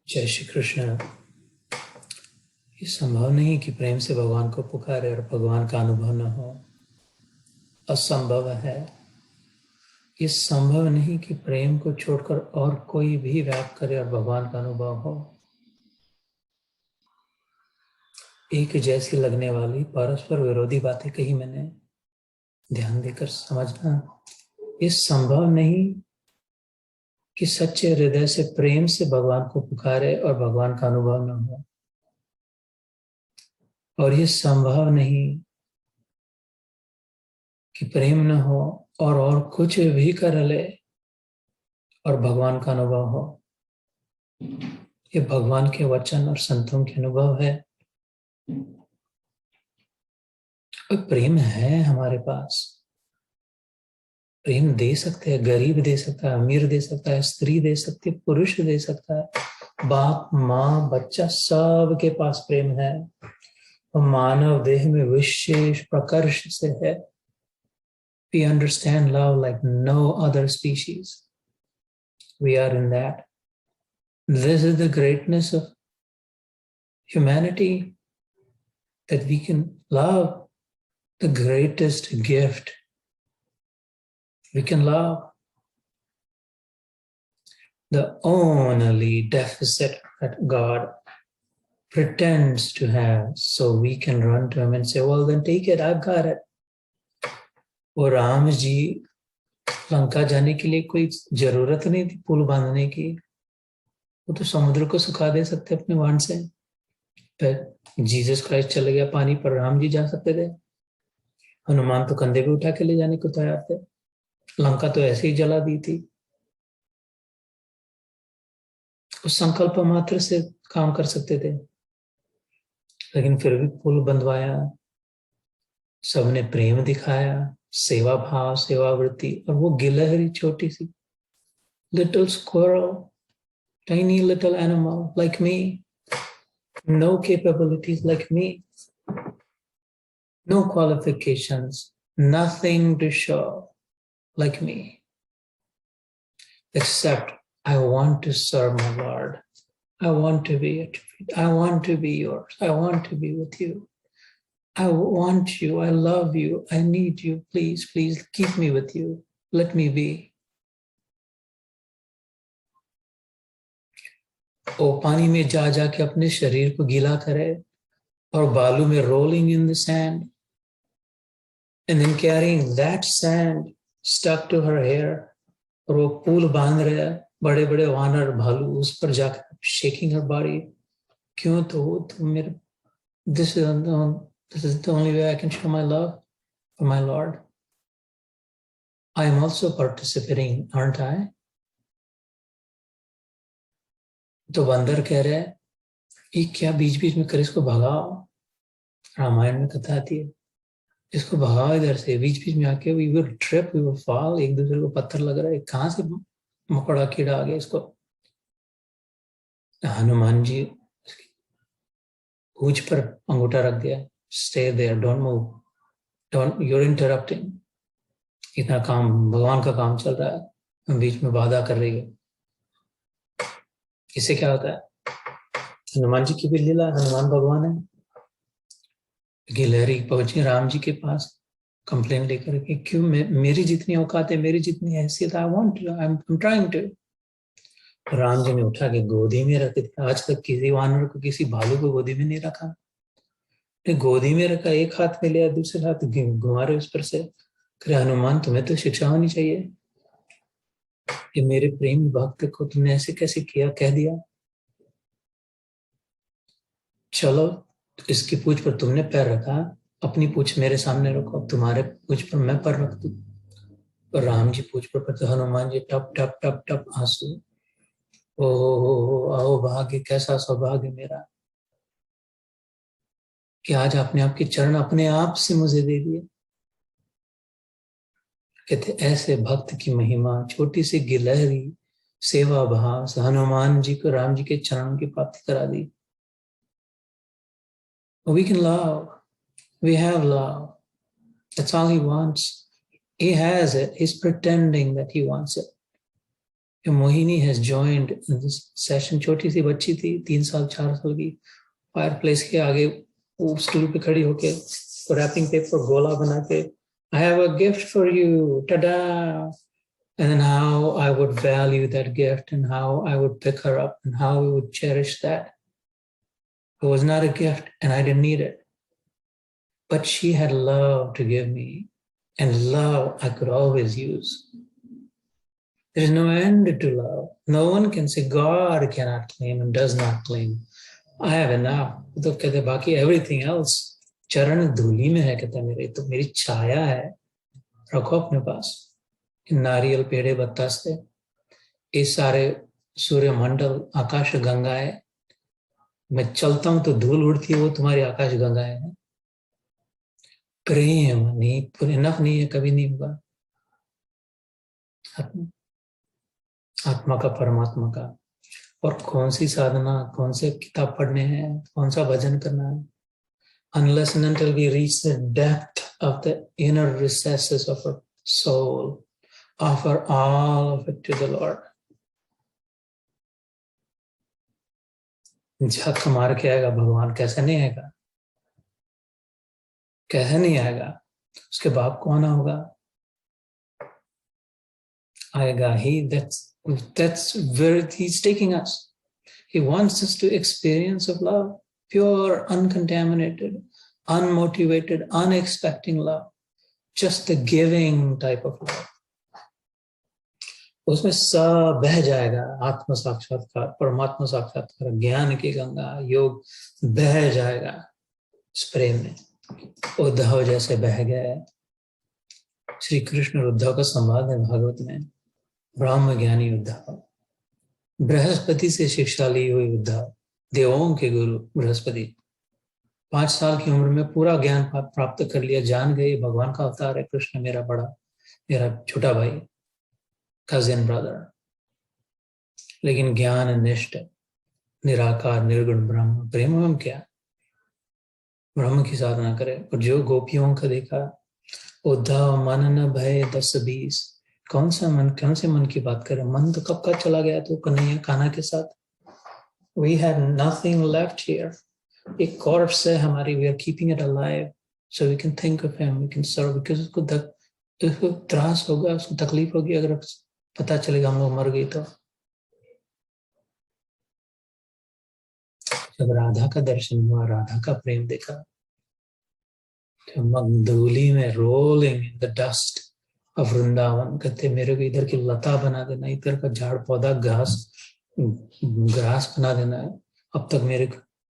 जय श्री कृष्ण। ये संभव नहीं कि प्रेम से भगवान को पुकारे और भगवान का अनुभव न हो। असंभव है। ये संभव नहीं कि प्रेम को छोड़कर और कोई भी व्याप करे और भगवान का अनुभव हो। एक जैसी लगने वाली परस्पर विरोधी बातें कही मैंने, ध्यान देकर समझना। ये संभव नहीं कि सच्चे हृदय से प्रेम से भगवान को पुकारे और भगवान का अनुभव न हो। और ये संभव नहीं कि प्रेम न हो और कुछ भी कर ले और भगवान का अनुभव हो। ये भगवान के वचन और संतों के अनुभव है। और प्रेम है हमारे पास। प्रेम दे सकते हैं, गरीब दे सकता है, अमीर दे सकता है, स्त्री दे सकती है, पुरुष दे सकता है, बाप माँ बच्चा सबके पास प्रेम है। और मानव देह में विशेष प्रकर्ष से है। We understand love like no other species. We are in that. This is the greatness of humanity, that we can love the greatest gift. We can love the only deficit that God pretends to have, so we can run to him and say, well, then take it, I've got it. और राम जी लंका जाने के लिए कोई जरूरत नहीं थी पुल बांधने की। वो तो समुद्र को सुखा दे सकते अपने वाण से। फिर जीसस क्राइस्ट चले गया पानी पर, राम जी जा सकते थे। हनुमान तो कंधे पे उठा के ले जाने को तैयार थे। लंका तो ऐसे ही जला दी थी। उस संकल्प मात्र से काम कर सकते थे, लेकिन फिर भी पुल बंधवाया। सबने प्रेम दिखाया, सेवा भाव, सेवावृत्ति। और वो गिलहरी छोटी सी, little squirrel, tiny little animal like me, no capabilities like me, no qualifications, nothing to show like me, except I want to serve my Lord. I want to be at your feet. I want to be yours. I want to be with you. I want you. I love you. I need you. Please, please keep me with you. Let me be. वो पानी में जा जाके अपने शरीर को गीला करे और बालू में rolling in the sand and then carrying that sand stuck to her hair। और वो पुल बांध रहे हैं बड़े बड़े वानर भालू उस पर जाकर shaking her body। क्यों? तो मेरे this is the only way I can show my love for my Lord। I am also participating, aren't I? तो बंदर कह रहे हैं ये क्या बीच बीच में कर, इसको भगाओ। रामायण में कथा आती है, इसको भगाओ इधर से। बीच बीच में आके we will trip, we will fall। एक दूसरे को पत्थर लग रहा है, कहाँ से मकोड़ा कीड़ा आ गया इसको। हनुमान जी पूंछ पर अंगूठा रख दिया, stay there, don't move, don't, you're interrupting। इतना काम, भगवान का काम चल रहा है, बीच में बाधा कर रही है। इससे क्या होता है? हनुमान जी की भी लीला, हनुमान भगवान है। गिलहरी पहुंची राम जी के पास कंप्लेन लेकर के, क्यों मेरी जितनी औकात है, मेरी जितनी हैसियत, I am trying to. Ram ji ने उठा के गोदी में रख दिया। आज तक किसी वानर को, किसी भालू को गोदी में नहीं रखा। गोदी में रखा, एक हाथ में लिया, दूसरे हाथ घुमा रहे उस पर से। करे हनुमान तुम्हें तो शिक्षा होनी चाहिए, कि मेरे प्रेमी भक्त को तुमने ऐसे कैसे किया, कह दिया। चलो इसकी पूंछ पर तुमने पैर रखा, अपनी पूंछ मेरे सामने रखो, तुम्हारे पूंछ पर मैं पैर रख दूं। और राम जी पूंछ पर तो हनुमान जी टप टप टप टप आंसू। ओ आओ भाग्य, कैसा सौभाग्य मेरा कि आज आपने आपके चरण अपने आप से मुझे दे दिए। कहते ऐसे भक्त की महिमा, छोटी सी गिलहरी सेवा भाव से हनुमान जी को राम जी के चरण की प्राप्ति करा दी। We can love, we have love, that's all he wants। He has it, he's pretending that he wants it। Mohini has joined this session. छोटी सी बच्ची थी, 3 साल 4 साल की, फायर प्लेस के आगे वो स्टूल पे खड़ी होके रैपिंग पेपर गोला बना के, I have a gift for you, Tada. And then how I would value that gift and how I would pick her up and how I would cherish that. It was not a gift and I didn't need it. But she had love to give me, and love I could always use. There is no end to love. No one can say God cannot claim and does not claim. I have enough. तो कहते बाकी everything else चरण धूलि में है, कहते मेरे तो मेरी छाया है, रखो अपने पास। नारियल पेड़े बतासे, ये सारे सूर्य मंडल आकाश गंगाएं, मैं चलता हूं तो धूल उड़ती है, वो तुम्हारी आकाश गंगाएं है। प्रेम नहीं, इनफ नहीं है, कभी नहीं होगा। आत्मा का परमात्मा का। और कौन सी साधना, कौन से किताब पढ़ने हैं, कौन सा भजन करना है, unless and until we reach the depth of the inner recesses of our soul, offer all of it to the Lord. झक मार के आएगा भगवान, कैसे नहीं आएगा, कैसे नहीं आएगा। उसके बाप कौन होगा, आएगा ही। That's where he's taking us. He wants us to experience of love, pure, uncontaminated, unmotivated, unexpecting love, just the giving type of love. उसमें सब बह जाएगा, आत्म साक्षात्कार, परमात्मा साक्षात्कार, ज्ञान की गंगा, योग बह जाएगा इस प्रेम में। उद्धव जैसे बह गए। श्री कृष्ण और उद्धव का संवाद है भागवत में। ब्रह्म ज्ञानी उद्धव, बृहस्पति से शिक्षा ली हुई उद्धव, देवों के गुरु बृहस्पति, 5 साल की उम्र में पूरा ज्ञान प्राप्त कर लिया, जान गए भगवान का अवतार है कृष्ण, मेरा छोटा भाई, कजिन ब्रदर। लेकिन ज्ञान निष्ठ, निराकार निर्गुण ब्रह्म, प्रेम हम क्या, ब्रह्म की साधना करे। और जो गोपियों का देखा, उद्धव मन न भय 10-20, कौन से मन की बात करें, मन तो कब का चला गया, तो कन्हैया कान्हा के साथ। We had nothing left here. एक corpse है हमारी, we are keeping it alive so we can think of him, we can serve, because उसको त्रास होगा, उसको तकलीफ होगी अगर पता चलेगा हम लोग मर गए तो। जब राधा का दर्शन हुआ, राधा का प्रेम देखा, तो मगधूली में rolling in the dust of Vrindavan, कहते मेरे को इधर की लता बना देना, इधर का झाड़ पौधा ग्रास बना देना है। अब तक मेरे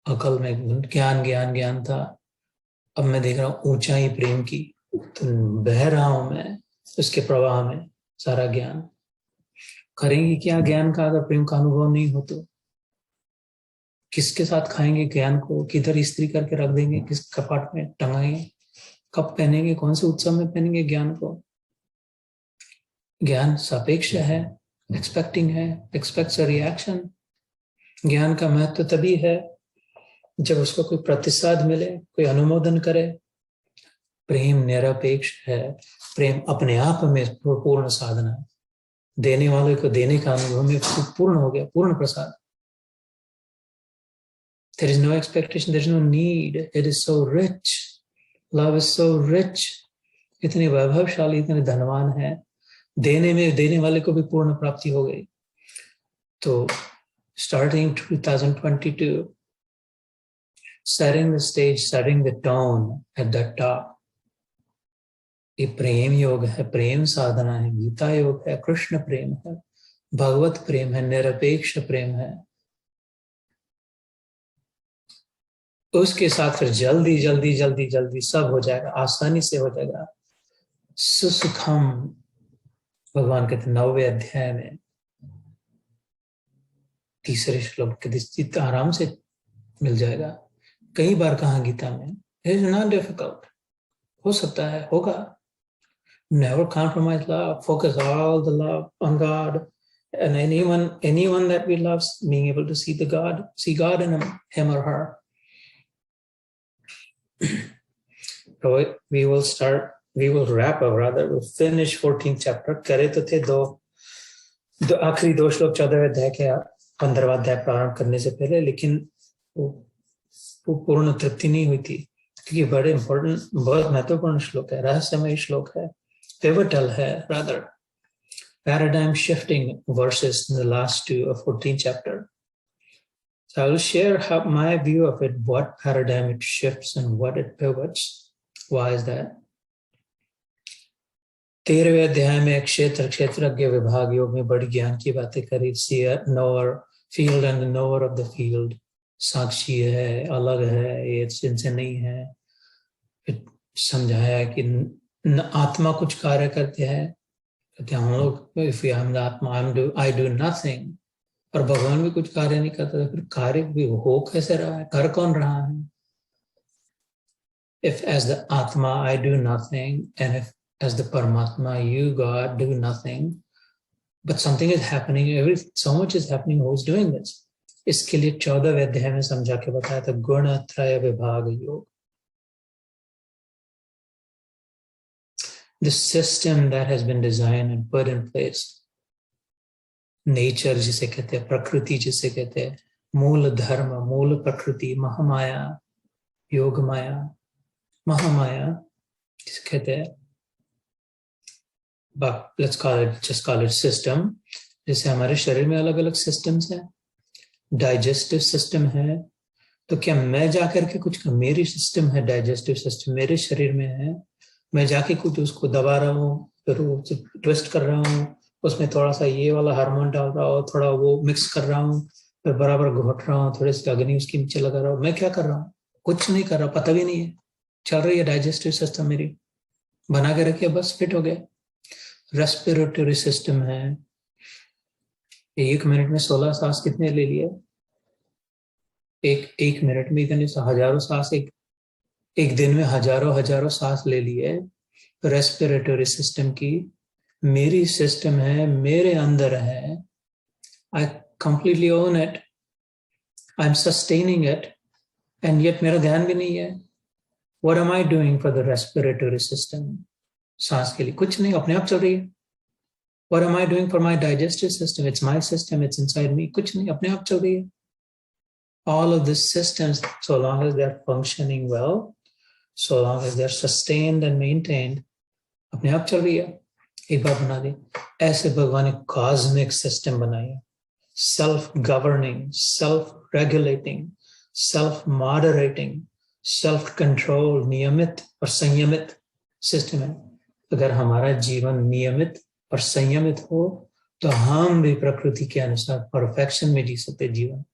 अकल में ज्ञान था, अब मैं देख रहा हूँ ऊंचाई प्रेम की, तो बह रहा हूं मैं उसके प्रवाह में, सारा ज्ञान। करेंगे क्या ज्ञान का अगर प्रेम का अनुभव नहीं हो तो? किसके साथ खाएंगे ज्ञान को, किधर इस्त्री करके रख देंगे, किस कपाट में टंगाएंगे, कब पहनेंगे, कौन से उत्सव में पहनेंगे ज्ञान को? ज्ञान सापेक्ष है, एक्सपेक्टिंग है, एक्सपेक्ट्स अ रिएक्शन। ज्ञान का महत्व तभी है जब उसको कोई प्रतिसाद मिले, कोई अनुमोदन करे। प्रेम निरपेक्ष है, प्रेम अपने आप में पूर्ण साधना है, देने वाले को देने का अनुभव में पूर्ण हो गया, पूर्ण प्रसाद। There is no expectation, there is no need. It is so rich. Love is so rich. इतने वैभवशाली, इतने धनवान है, देने वाले को भी पूर्ण प्राप्ति हो गई। तो starting 2022, setting the stage, setting the tone at the top. ये प्रेम योग है, प्रेम साधना है, गीता योग है, कृष्ण प्रेम है, भगवत प्रेम है, निरपेक्ष प्रेम है। उसके साथ फिर जल्दी जल्दी जल्दी जल्दी सब हो जाएगा, आसानी से हो जाएगा। सुसुखम, भगवान कहते 9वें अध्याय में 3रे श्लोक के, आराम से मिल जाएगा। कई बार कहा गीता में, इट इज नॉट डिफिकल्ट, हो सकता है, होगा। Never compromise love, focus all the love on God, and anyone that we love, being able to see God in him or her. So we will wrap up, rather we'll finish 14th chapter. करे तो थे 2 तो आखिरी 2 श्लोक 14वें अध्याय के 15वां अध्याय प्रारंभ करने से पहले, लेकिन वो पूर्ण तृप्ति नहीं हुई थी, क्योंकि बड़े इंपॉर्टेंट, बहुत महत्वपूर्ण श्लोक है, रहस्यमय श्लोक है, पिवटल है, rather paradigm shifting verses in the last 2 of 14th chapter. So I will share my view of it, what paradigm it shifts and what it pivots. Why is that? 13वें अध्याय में क्षेत्रज्ञ विभाग योग में बड़ी ज्ञान की बातें करी, knower field and knower of the field, साक्षी है, अलग है, ये इनसे नहीं है। फिर समझाया कि आत्मा कुछ कार्य करते हैं, कहते हम लोग इफ आई एम द आत्मा आई डू नथिंग, और भगवान भी कुछ कार्य नहीं करता, तो फिर कार्य भी हो कैसे रहा है, कर कौन रहा है? If as the Atma I do nothing, and if as the Paramatma you God do nothing, but something is happening, so much is happening, who's doing this? इसके लिए 14वें अध्याय में समझा के बताया था गुण त्रय विभाग योग, the system that has been designed and put in place, nature जिसे कहते हैं, प्रकृति जिसे कहते हैं, मूल धर्म, मूल प्रकृति, महामाया, योग माया, महामाया जिसे कहते हैं, let's call it system। जैसे हमारे शरीर में अलग अलग सिस्टम्स हैं, डाइजेस्टिव सिस्टम है, तो क्या मैं जाकर के कुछ, मेरी सिस्टम है डाइजेस्टिव सिस्टम, मेरे शरीर में है, मैं जाके कुछ उसको दबा रहा हूँ, फिर ट्विस्ट कर रहा हूँ, उसमें थोड़ा सा ये वाला हार्मोन डाल रहा हूँ, थोड़ा वो मिक्स कर रहा हूँ, फिर बराबर घोट रहा हूँ, थोड़ी सी अग्नि उसके नीचे लगा रहा हूँ, मैं क्या कर रहा हूँ? कुछ नहीं कर रहा, पता भी नहीं है, चल रही है डाइजेस्टिव सिस्टम मेरी, बना के रखिए, बस फिट हो गया। रेस्पिरेटरी सिस्टम है, 1 मिनट में 16 सांस कितने ले लिए? एक मिनट में इतने हजारों सांस, एक दिन में हजारों सांस ले लिए। रेस्पिरेटरी सिस्टम की मेरी सिस्टम है, मेरे अंदर है, I completely own it, I am sustaining it, and yet मेरा ध्यान भी नहीं है। What am I doing for the respiratory system? सांस के लिए कुछ नहीं, अपने आप चल रही है। What am I doing for my digestive system? It's my system, it's inside me. कुछ नहीं, अपने आप चल रही है। All of these systems, so long as they're functioning well, so long as they're sustained and maintained, अपने आप चल रही है। एक बार बना दी, ऐसे भगवान ने cosmic system बनाई है, self-governing, self-regulating, self-moderating, self-control, नियमित और संयमित सिस्टम है। अगर हमारा जीवन नियमित और संयमित हो तो हम भी प्रकृति के अनुसार परफेक्शन में जी सकते जीवन।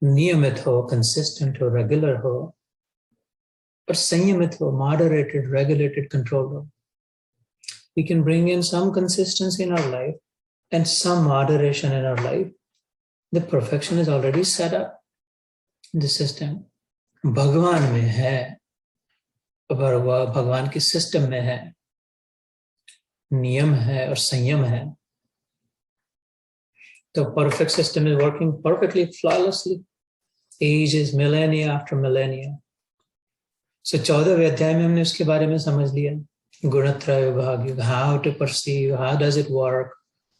नियमित हो, कंसिस्टेंट हो, रेगुलर हो, और संयमित हो, मॉडरेटेड, रेगुलेटेड, कंट्रोल हो। We can bring in some consistency in our life and some moderation in our life. The perfection is already set up in the system. भगवान में है, भगवान के सिस्टम में है, नियम है और संयम है, तो perfect system is working perfectly, flawlessly, ages, millennia after millennia. So 14वें अध्याय में हमने उसके बारे में समझ लिया, गुणत्रय विभाग, how to perceive, how does it work,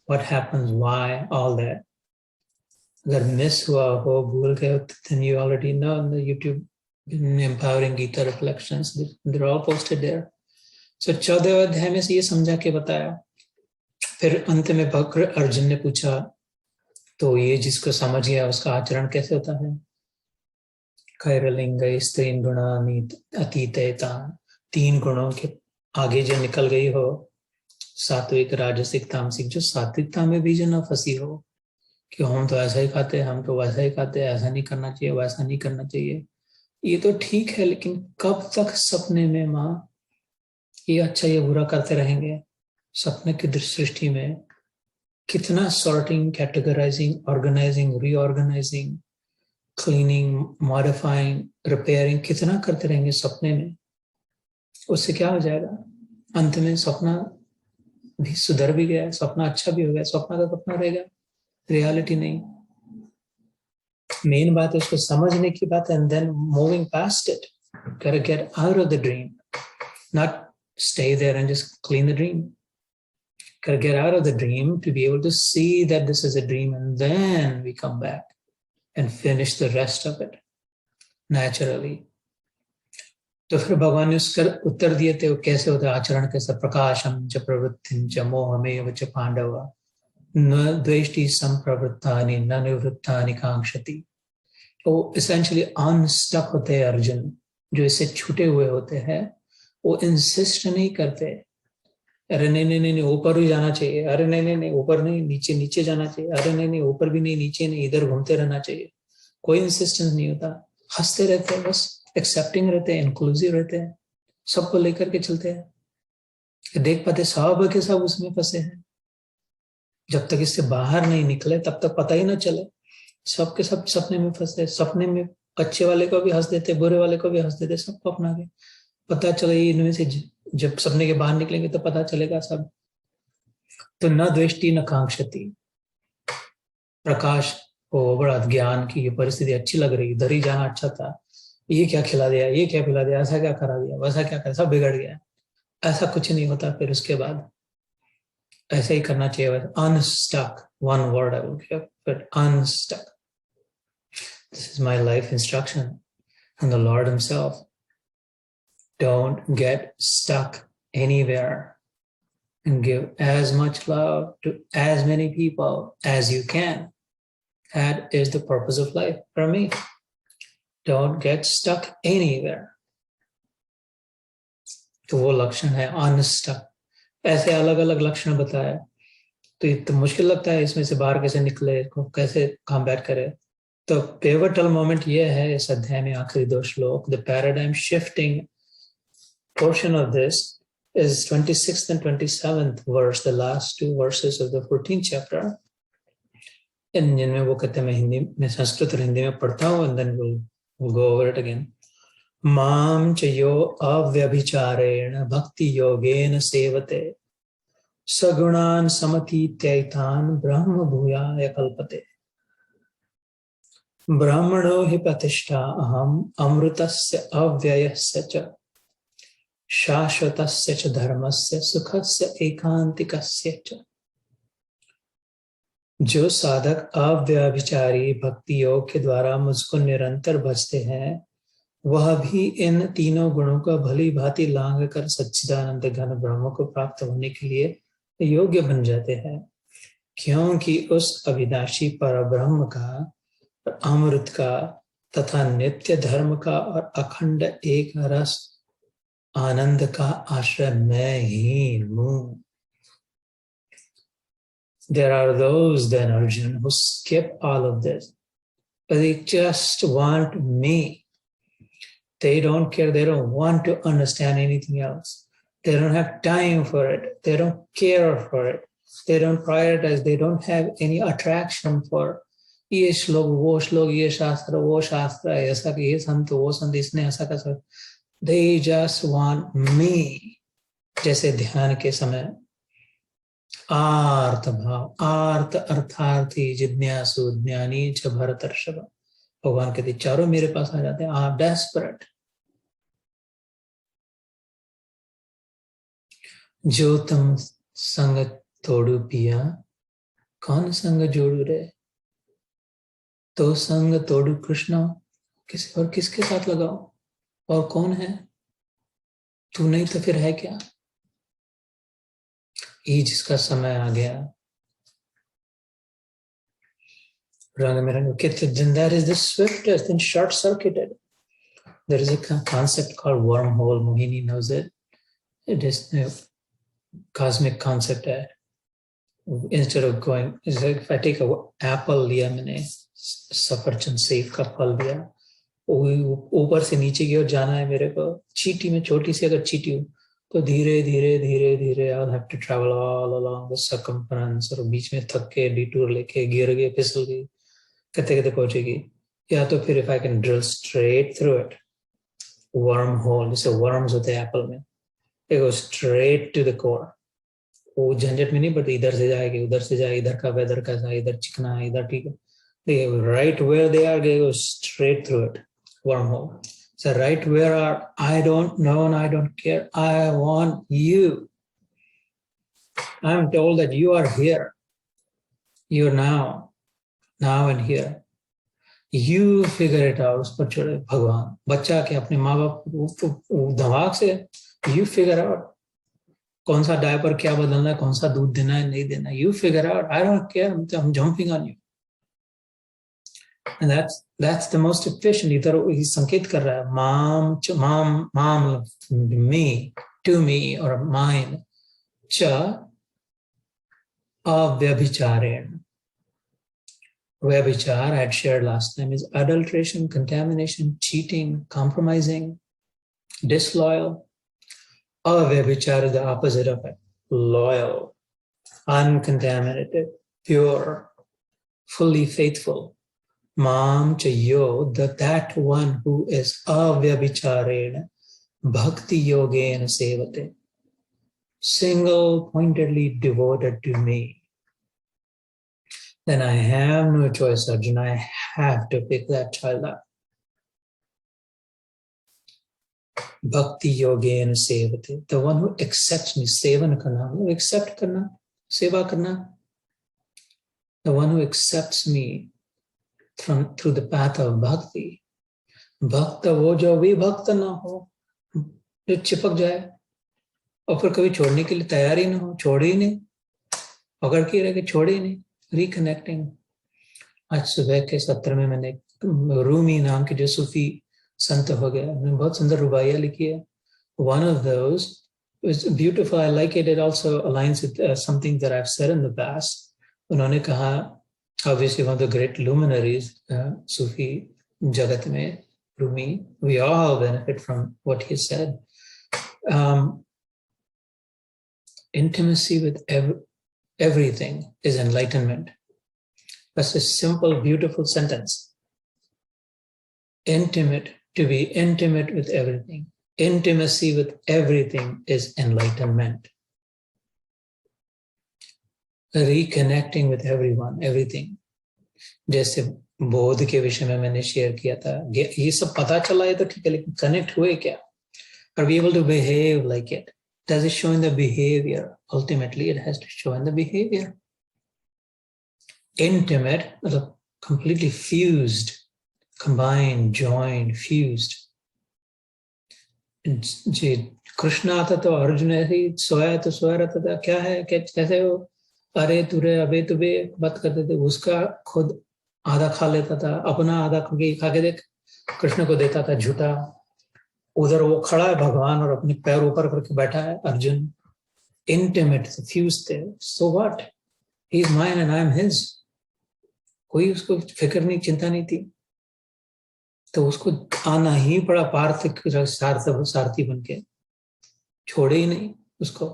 what happens, why, all that. अगर मिस हुआ हो, भूल गए, then you already know on the YouTube empowering Gita reflections, they're all posted there. So 14वें अध्याय में से ये समझा के बताया। फिर अंत में भक्त अर्जुन ने पूछा, तो ये जिसको समझ गया उसका आचरण कैसे होता है? कैरलिंग स्त्रीन गुणानि अतीतेता, 3 गुणों के आगे जो निकल गई हो, सात्विक, राजसिक, तामसिक, जो सात्विकता में भी जो न फंसी हो कि हम तो ऐसा ही खाते, हम तो वैसा ही खाते, ऐसा नहीं करना चाहिए, वैसा नहीं करना चाहिए, ये तो ठीक है, लेकिन कब तक सपने में माँ ये अच्छा ये बुरा करते रहेंगे? सपने की सृष्टि में कितना sorting, categorising, organising, reorganising, cleaning, modifying, repairing कितना करते रहेंगे सपने में? उससे क्या हो जाएगा? अंत में सपना भी सुधर भी गया, सपना अच्छा भी हो गया, सपना का सपना रहेगा, रियलिटी नहीं। मेन बात है उसको समझने की बात है, and then moving past it, gotta get out of the dream, not stay there and just clean the dream. Gotta get out of the dream to be able to see that this is a dream, and then we come back and finish the rest of it naturally. तो फिर भगवान ने उसका उत्तर दिए थे, वो कैसे होता है आचरण कैसा, प्रकाशम च प्रवृत्तिं च मोहमेव च पांडव न द्वेष्टि संप्रवृत्तानि न निवृत्तानि कांक्षति. तो essentially अनस्टक होते हैं अर्जुन, जो इससे छूटे हुए होते हैं. वो इंसिस्ट नहीं करते, अरे नहीं नहीं नहीं ऊपर ही जाना चाहिए, अरे नहीं नहीं नहीं ऊपर नहीं, नीचे नीचे जाना चाहिए, अरे नहीं नहीं ऊपर भी नहीं नीचे नहीं, इधर घूमते रहना चाहिए. कोई इंसिस्टेंस नहीं होता, हंसते रहते हैं, बस एक्सेप्टिंग रहते हैं, इंक्लूसिव रहते हैं, सबको लेकर के चलते हैं. देख पाते सब के सब उसमें फंसे हैं. जब तक इससे बाहर नहीं निकले तब तक पता ही ना चले. सबके सब सपने में फंसे, सपने में अच्छे वाले को भी हंस देते, बुरे वाले को भी हंस देते, सबको अपना के. पता चले इनमें से जब सपने के बाहर निकलेंगे तो पता चलेगा सब. तो न द्वेष्टि न कांक्षति. प्रकाश को बड़ा ज्ञान की ये परिस्थिति अच्छी लग रही, इधर ही जाना अच्छा था, ये क्या खिला दिया, ये क्या पिला दिया, ऐसा क्या करा दिया, वैसा क्या करा, सब बिगड़ गया. ऐसा कुछ नहीं होता. फिर उसके बाद ऐसे ही करना चाहिए. Unstuck, one word I will give, but unstuck. This is my life instruction from the Lord himself. Don't get stuck anywhere and give as much love to as many people as you can. That is the purpose of life for me. Don't get stuck anywhere. तो वो लक्षण है unstuck. ऐसे अलग अलग लक्षण बताया, तो इतना मुश्किल लगता है इसमें से बाहर कैसे निकले, कैसे कॉम्बैट करे. तो पिवटल मोमेंट ये है इस अध्याय में, आखिरी 2 श्लोक. The paradigm shifting portion of this is 26th and 27th verse, the last 2 verses of the 14th chapter. जिनमें वो कहते हैं, मैं हिंदी में, संस्कृत और हिंदी में पढ़ता हूँ, and then we'll go over it again. माम च यो अव्यभिचारेण भक्ति योगेन सेवते सगुणान समतीत्यैतान ब्रह्म भूयाय कल्पते. ब्राह्मणो हि प्रतिष्ठा अहम अमृतस्य अव्ययस्य च शाश्वतस्य च धर्मस्य सुखस्य एकांतिकस्य च. जो साधक अव्यभिचारी भक्ति योग के द्वारा मुझको निरंतर भजते हैं, वह भी इन तीनों गुणों का भली भांति लांघ कर सच्चिदानंद घन ब्रह्म को प्राप्त होने के लिए योग्य बन जाते हैं. क्योंकि उस अविनाशी परब्रह्म का, अमृत का तथा नित्य धर्म का और अखंड एक रस आनंद का आश्रय मैं ही हूं. There are those then, Arjun, who skip all of this. They just want me. They don't care. They don't want to understand anything else. They don't have time for it. They don't care for it. They don't prioritize. They don't have any attraction for ये श्लोक, वो श्लोक, ये शास्त्र, वो शास्त्र, ऐसा कि ये संत, वो संत, इसने ऐसा कैसा. They just want me. जैसे ध्यान के समय आर्त भाव, आर्त अर्थार्थी जिज्ञासु ज्ञानी च भरतर्षभ. भगवान कहते चारों मेरे पास आ जाते हैं. I am desperate. जो तुम संग तोड़ू पिया, कौन संग जोड़ू रे. तो संग तोड़ू कृष्ण, किसी और किसके साथ लगाओ, और कौन है तू, नहीं तो फिर है क्या. ये जिसका समय आ गया रंग में रंग के, then that is the swiftest and short circuited. There is a concept called wormhole. Mohini knows it. It is a cosmic concept. Instead of going, it's like if I take a apple लिया मैंने, सफरचंद सेब का फल लिया, ऊपर से नीचे की ओर जाना है मेरे को, चींटी में छोटी सी अगर चींटी हूँ तो धीरे धीरे धीरे धीरे I have to travel all along the circumference, और बीच में थक के डिटूर लेके गिर गए, फिसल गई, कहते कहते पहुंचेगी. या तो फिर if I can drill straight through it, worm hole, जैसे वर्म्स होते हैं एप्पल में, it goes straight to the core. वो झंझट में नहीं पड़ती, इधर से जाएगी, उधर से जाएगी, इधर का वेदर कैसा है, इधर चिकना है, इधर ठीक है. Right where they are, they go straight through it. Wormhole. So right where are, I don't know and I don't care. I want you. I am told that you are here. You are now and here. You figure it out. उस पर छोड़े भगवान. बच्चा के अपने माँ बाप धमाक से you figure out कौन सा डायपर क्या बदलना है, कौन सा दूध देना है, नहीं देना. You figure out. I don't care. I'm jumping on you. And that's the most efficient. इधर ये संकेत कर रहा है mom me, to me or mine. Cha avyabhicharen. Vyabhichar, I had shared last time, is adulteration, contamination, cheating, compromising, disloyal. Avyabhichar is the opposite of it. Loyal, uncontaminated, pure, fully faithful. Mam chayo, that one who is avyabhicharena, bhakti yogena sevate, single-pointedly devoted to me. Then I have no choice, Arjuna. I have to pick that child up. Bhakti yogena sevate, the one who accepts me, sevan karna, who accept karna, seva karna, the one who accepts me through the path of bhakti. Bhakta wo jo vibhakta na ho, जो चिपक जाए और फिर कभी छोड़ने के लिए तैयार ही ना हो, छोड़ ही नहीं, पकड़ के रह के छोड़ ही नहीं. रिकनेक्टिंग. आज सुबह के सत्र में मैंने रूमी नाम के जो सूफी संत हो गया, उन्होंने बहुत सुंदर रुबाइयाँ लिखी है. One of those was beautiful. I like it. It also aligns with something that I've said in the past. उन्होंने कहा, obviously one of the great luminaries, Sufi Jagat mein, Rumi, we all benefit from what he said. Intimacy with everything is enlightenment. That's a simple, beautiful sentence. Intimate, to be intimate with everything. Intimacy with everything is enlightenment. Reconnecting with everyone, everything. जैसे बोध के विषय में मैंने share किया था, ये सब पता चला है तो ठीक है, लेकिन कनेक्ट हुए क्या? Are we able to behave like it? Does it show in the behavior? Ultimately, it has to show in the behavior. Intimate, completely fused, combined, joined, fused. जी कृष्ण आता तो अर्जुन ऐसे ही सोया तो सोया रहता था, क्या है कैसे हो, अरे तुरे अबे तुबे बात करते थे. उसका खुद आधा खा लेता था, अपना आधा खा के देख कृष्ण को देता था झूठा. उधर वो खड़ा है भगवान और अपने पैर ऊपर करके बैठा है अर्जुन. इंटिमेट, फ्यूज थे. So what, he is mine and I am his. कोई उसको फिक्र नहीं, चिंता नहीं थी. तो उसको आना ही पड़ा पार्थिक सारथी बन के, छोड़े ही नहीं उसको.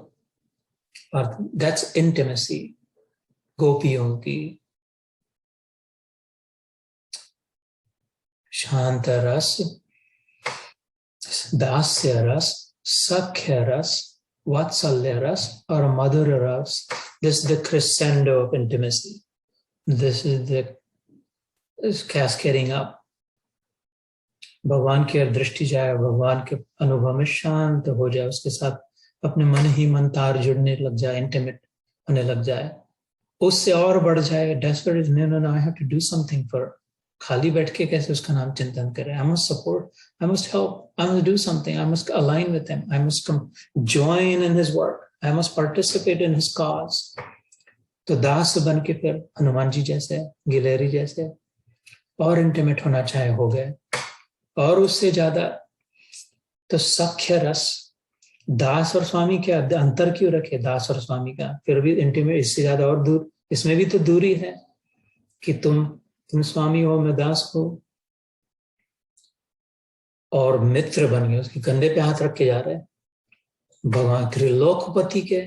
दैट्स इंटिमेसी गोपियों की. शांत रस, दास्य रस, सख्य रस, वात्सल्य रस और मधुर रस. This is the crescendo of intimacy. This is cascading up. भगवान की ओर दृष्टि जाए, भगवान के अनुभव में शांत हो जाए, उसके साथ अपने मन ही मन तार जुड़ने लग जाए, इंटीमेट होने लग जाए, उससे और बढ़ जाए. Desperate, no I have to do something for. खाली बैठ के कैसे उसका नाम चिंतन करें? I must support, I must help, I must do something, I must align with him, I must come join in his work, I must participate in his cause. तो दास बन के फिर हनुमान जी जैसे, गिलहरी जैसे और इंटीमेट होना चाहे हो गए. और उससे ज्यादा तो सख्य रस. दास और स्वामी क्या अंतर क्यों रखे? दास और स्वामी का फिर भी इंटीमेट, इससे ज्यादा और दूर. इसमें भी तो दूरी है कि तुम स्वामी हो, मैं दास हो. और मित्र बन गए, उसके कंधे पे हाथ रख के जा रहे हैं भगवान त्रिलोकपति के,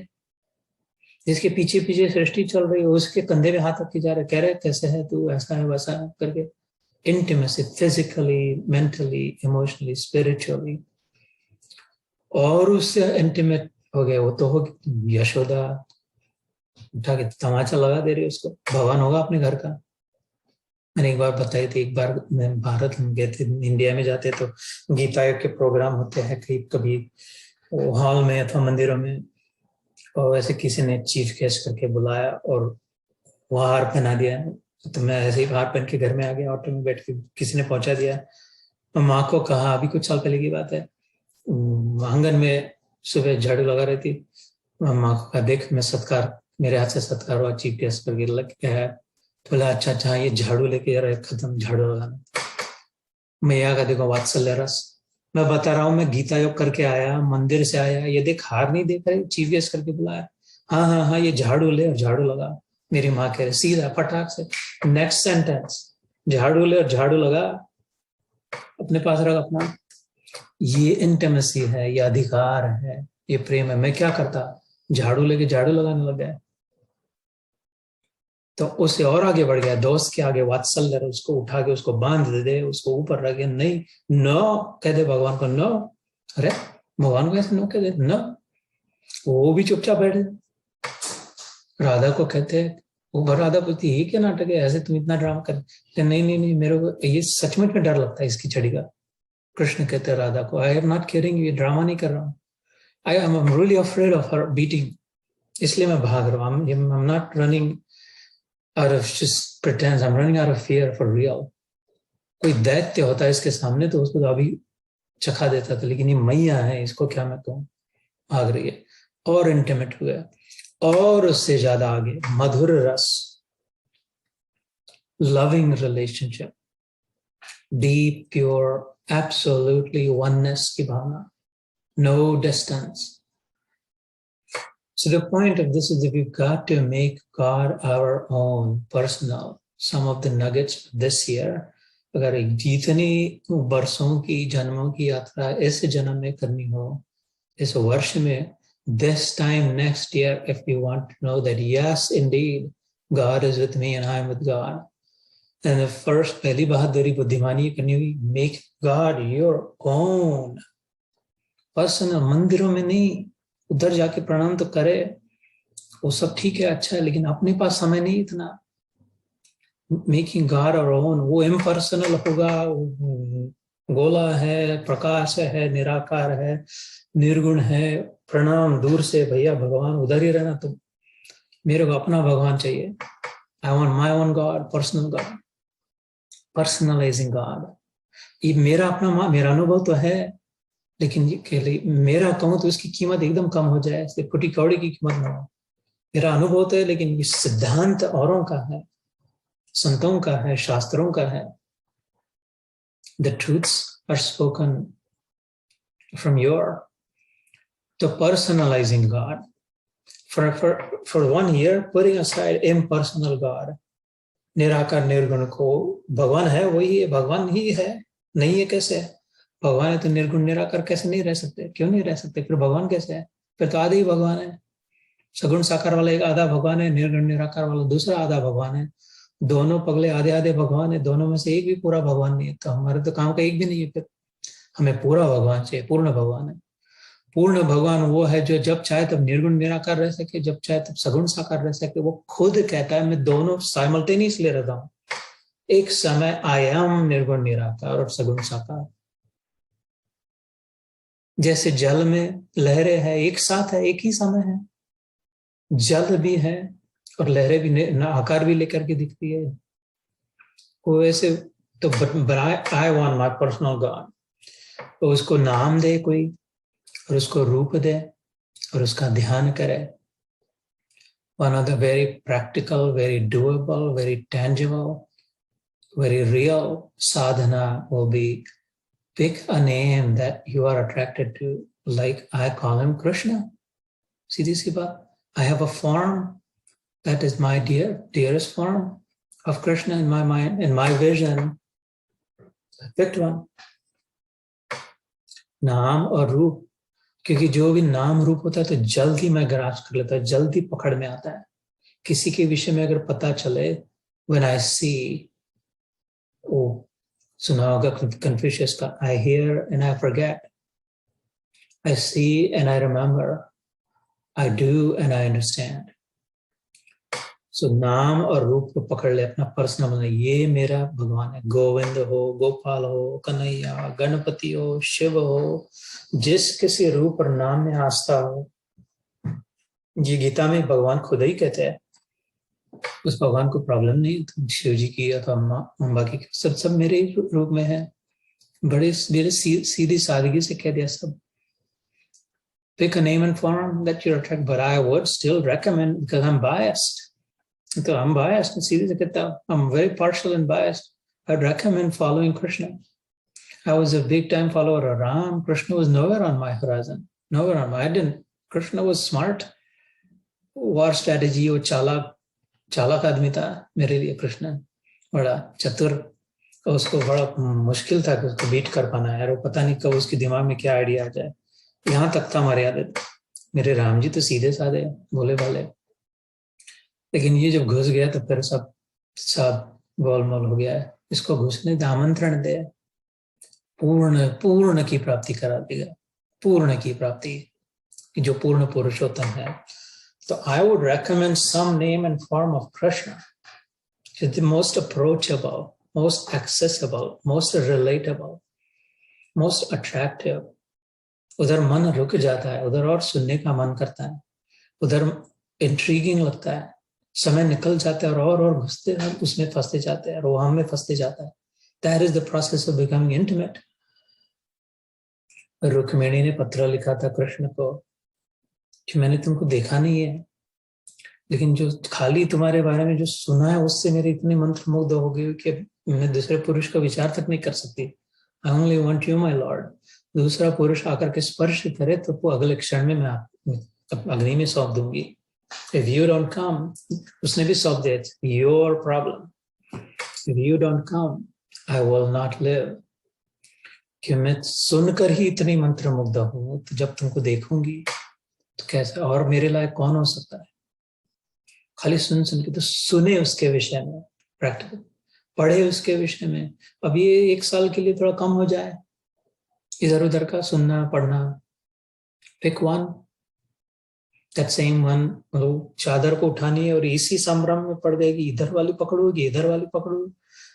जिसके पीछे पीछे सृष्टि चल रही है, उसके कंधे पे हाथ रख के जा रहे, कह रहे कैसे है तू, ऐसा है वैसा है करके. Intimacy, physically, mentally, emotionally, spiritually. और उससे इंटीमेट हो गए वो तो हो यशोदा, उठा के तमाचा लगा दे रही है उसको. भगवान होगा अपने घर का. मैंने एक बार बताई थी, एक बार मैं भारत गए थे, इंडिया में जाते तो गीता के प्रोग्राम होते हैं कहीं कभी हॉल में अथवा मंदिरों में, और वैसे किसी ने चीफ गेस्ट करके बुलाया और वो हार पहना दिया, तो मैं ऐसे ही हार पहन के घर में आ गया, ऑटो में बैठ के किसी ने पहुंचा दिया। माँ को कहा, अभी कुछ साल पहले की बात है, आंगन में सुबह झाड़ू लगा रही थी, माँ को कहा, देख मैं सत्कार, मेरे हाथ से सत्कार हुआ चीफ गेस्ट करके लग गया है। तो बोला अच्छा अच्छा, ये झाड़ू लेके जरा खत्म झाड़ू लगाना। मैया का देखो वात्सल्य रस, मैं बता रहा हूँ, मैं गीता योग करके आया, मंदिर से आया, ये देख हार नहीं देख रहे, चीफ गेस्ट करके बुलाया, हाँ हाँ हाँ ये झाड़ू ले और झाड़ू लगा। मेरी माँ कह रही सीधा फटाक से नेक्स्ट सेंटेंस, झाड़ू ले और झाड़ू लगा, अपने पास रख अपना। ये इंटिमेसी है, ये अधिकार है, ये प्रेम है। मैं क्या करता, झाड़ू लेके झाड़ू लगाने लग गया, तो उससे और आगे बढ़ गया, दोस्त के आगे वात्सल्य, उसको उठा के उसको बांध दे, उसको ऊपर रख, नहीं नो कह दे भगवान को, नो, अरे भगवान को ऐसे नो कह दे, नो, वो भी चुपचाप बैठे। राधा को कहते हैं, वो राधा बोलती है क्या नाटक है, ऐसे तुम इतना ड्रामा कर, नहीं नहीं नहीं मेरे को ये सचमुच में डर लगता है इसकी छड़ी का। कृष्ण कहते हैं राधा को, आई एम नॉट केयरिंग, ये ड्रामा नहीं कर रहा हूँ, I am really afraid of her beating, इसलिए मैं भाग रहा हूँ, I am not running out of just pretense, I'm running out of fear for real. कोई दैत्य होता है इसके सामने तो उसको तो अभी चखा देता था, लेकिन ये मैया है, इसको क्या मैं कहूँ, भाग रही है। और इंटीमेट हो गया, और उससे ज्यादा आगे मधुर रस, loving relationship, deep pure absolutely oneness की भावना, no distance. So the point of this is that we've got to make God our own personal. Some of the nuggets this year, अगर एक जितनी वर्षों की जन्मों की यात्रा इस जन्म में करनी हो, इस वर्ष में, this time next year, if you want to know that yes, indeed, God is with me and I am with God. And the first, पहली बहादुरी बुद्धिमानी करनी हुई, make God your own personal, मंदिरों में नहीं, उधर जाके प्रणाम तो करे, वो सब ठीक है, अच्छा है, लेकिन अपने पास समय नहीं इतना। मेकिंग गॉड आवर ओन, वो इम्पर्सनल होगा, गोला है, प्रकाश है, निराकार है, निर्गुण है, प्रणाम दूर से, भैया भगवान उधर ही रहना, तो मेरे को अपना भगवान चाहिए। I want my own God, personal God, personalising God. ये मेरा अपना, मेरा अनुभव तो है, लेकिन मेरा कहूं तो इसकी कीमत एकदम कम हो जाए, इसलिए फुटी कौड़ी की कीमत ना हो। मेरा अनुभव तो है, लेकिन ये सिद्धांत औरों का है, संतों का है, शास्त्रों का है। The truths are spoken from your, the personalizing God. For 1 year, putting aside impersonal God, निराकार निर्गुण को, भगवान है वही है, भगवान ही है, नहीं है कैसे, भगवान है तो निर्गुण निराकार कैसे नहीं रह सकते, क्यों नहीं रह सकते, फिर भगवान कैसे है, फिर तो आधे ही भगवान है। सगुण साकार वाला एक आधा भगवान है, निर्गुण निराकार वाला दूसरा आधा भगवान है, दोनों पगले आधे आधे भगवान है, दोनों में से एक भी पूरा भगवान नहीं है, तो हमारे तो काम का एक भी नहीं है, फिर हमें पूरा भगवान चाहिए, पूर्ण भगवान है। पूर्ण भगवान वो है जो जब चाहे तब निर्गुण निराकार रह सके, जब चाहे तब सगुण साकार रह सके। वो खुद कहता है मैं दोनों साइमल्टेनियसली रहता हूं, एक समय आई एम निर्गुण निराकार और सगुण साकार। जैसे जल में लहरें है, एक साथ है, एक ही समय है, जल भी है और लहरें भी, आकार भी लेकर के दिखती है। वो ऐसे तो I want my personal God, तो उसको नाम दे कोई और उसको रूप दे और उसका ध्यान करे। One of the very practical, very doable, very tangible, very real sadhana will be pick a name that you are attracted to, like I call him Krishna. सीधी सी बात, I have a form that is my dearest form of Krishna in my mind, in my vision. I picked one. नाम और रूप, क्योंकि जो भी नाम रूप होता है तो जल्दी मैं ग्रास कर लेता है, जल्दी पकड़ में आता है। किसी के विषय में अगर पता चले, when I see, सुना होगा कन्फ्यूशियस का, I hear and I forget, I see and I remember, I do and I understand. So नाम और रूप को पकड़ ले, अपना पर्सनल बना, ये मेरा भगवान है। गोविंद हो, गोपाल हो, कन्हैया, गणपति हो, शिव हो, जिस किसी रूप और नाम में आस्था हो, जी गीता में भगवान खुद ही कहते हैं, उस भगवान को प्रॉब्लम नहीं, तो शिव जी की अथवा अम्बा की, सब सब मेरे ही रूप में है। बड़े मेरे सीधी सादगी से कह दिया सब। Pick a name and form that you're attracted, but I would still recommend, because I'm biased. तो I'm biased, सीधे से कहता हूँ, I'm very partial and biased. I'd recommend following Krishna. I was a big time follower of Ram. Krishna was nowhere on my horizon. Nowhere on my, I didn't, Krishna was smart. War strategy, वो चालाक आदमी था मेरे लिए कृष्ण, बड़ा चतुर। उसको बड़ा मुश्किल था कि उसको बीट कर पाना यार, वो पता नहीं कब उसके दिमाग में क्या आइडिया आ जाए। यहाँ तक था मर्यादा। मेरे राम जी तो सीधे साधे भोले भाले, लेकिन ये जब घुस गया तो फिर सब सब गोलमोल हो गया है। इसको घुसने का आमंत्रण दे, पूर्ण पूर्ण की प्राप्ति करा देगा, पूर्ण की प्राप्ति, जो पूर्ण पुरुषोत्तम है। तो I would recommend some name and form of Krishna, the most approachable, most accessible, most relatable, most attractive. उधर मन रुक जाता है, उधर और सुनने का मन करता है, उधर इंट्रीगिंग लगता है, समय निकल जाता है और घुसते हैं, उसमें फंसते जाते हैं, रोहम में फंसते जाता है। That is the process of becoming intimate. Rukmini ने पत्र लिखा था कृष्ण को कि मैंने तुमको देखा नहीं है, लेकिन जो खाली तुम्हारे बारे में जो सुना है उससे मेरे इतनी मंत्रमुग्ध हो गई कि मैं दूसरे पुरुष का विचार तक नहीं कर सकती। I only want you my Lord. दूसरा पुरुष आकर के स्पर्श करे तो वो अगले क्षण में मैं अग्नि में सौंप दूंगी। If you don't come, उसने भी सौंप दिया, your problem. If you don't come, I will not live. कि मैं सुनकर ही इतनी मंत्रमुग्ध हूं, तो जब तुमको देखूंगी तो कैसे, और मेरे लायक कौन हो सकता है। खाली सुन के, तो सुने उसके विषय में, प्रैक्टिकल पढ़े उसके विषय में। अब ये 1 साल के लिए थोड़ा कम हो जाए इधर उधर का सुनना पढ़ना। Pick one, that same one. चादर को उठानी है और इसी संभ्रम में पड़ गएगी, इधर वाली पकड़ूगी, इधर वाली पकड़ूगी,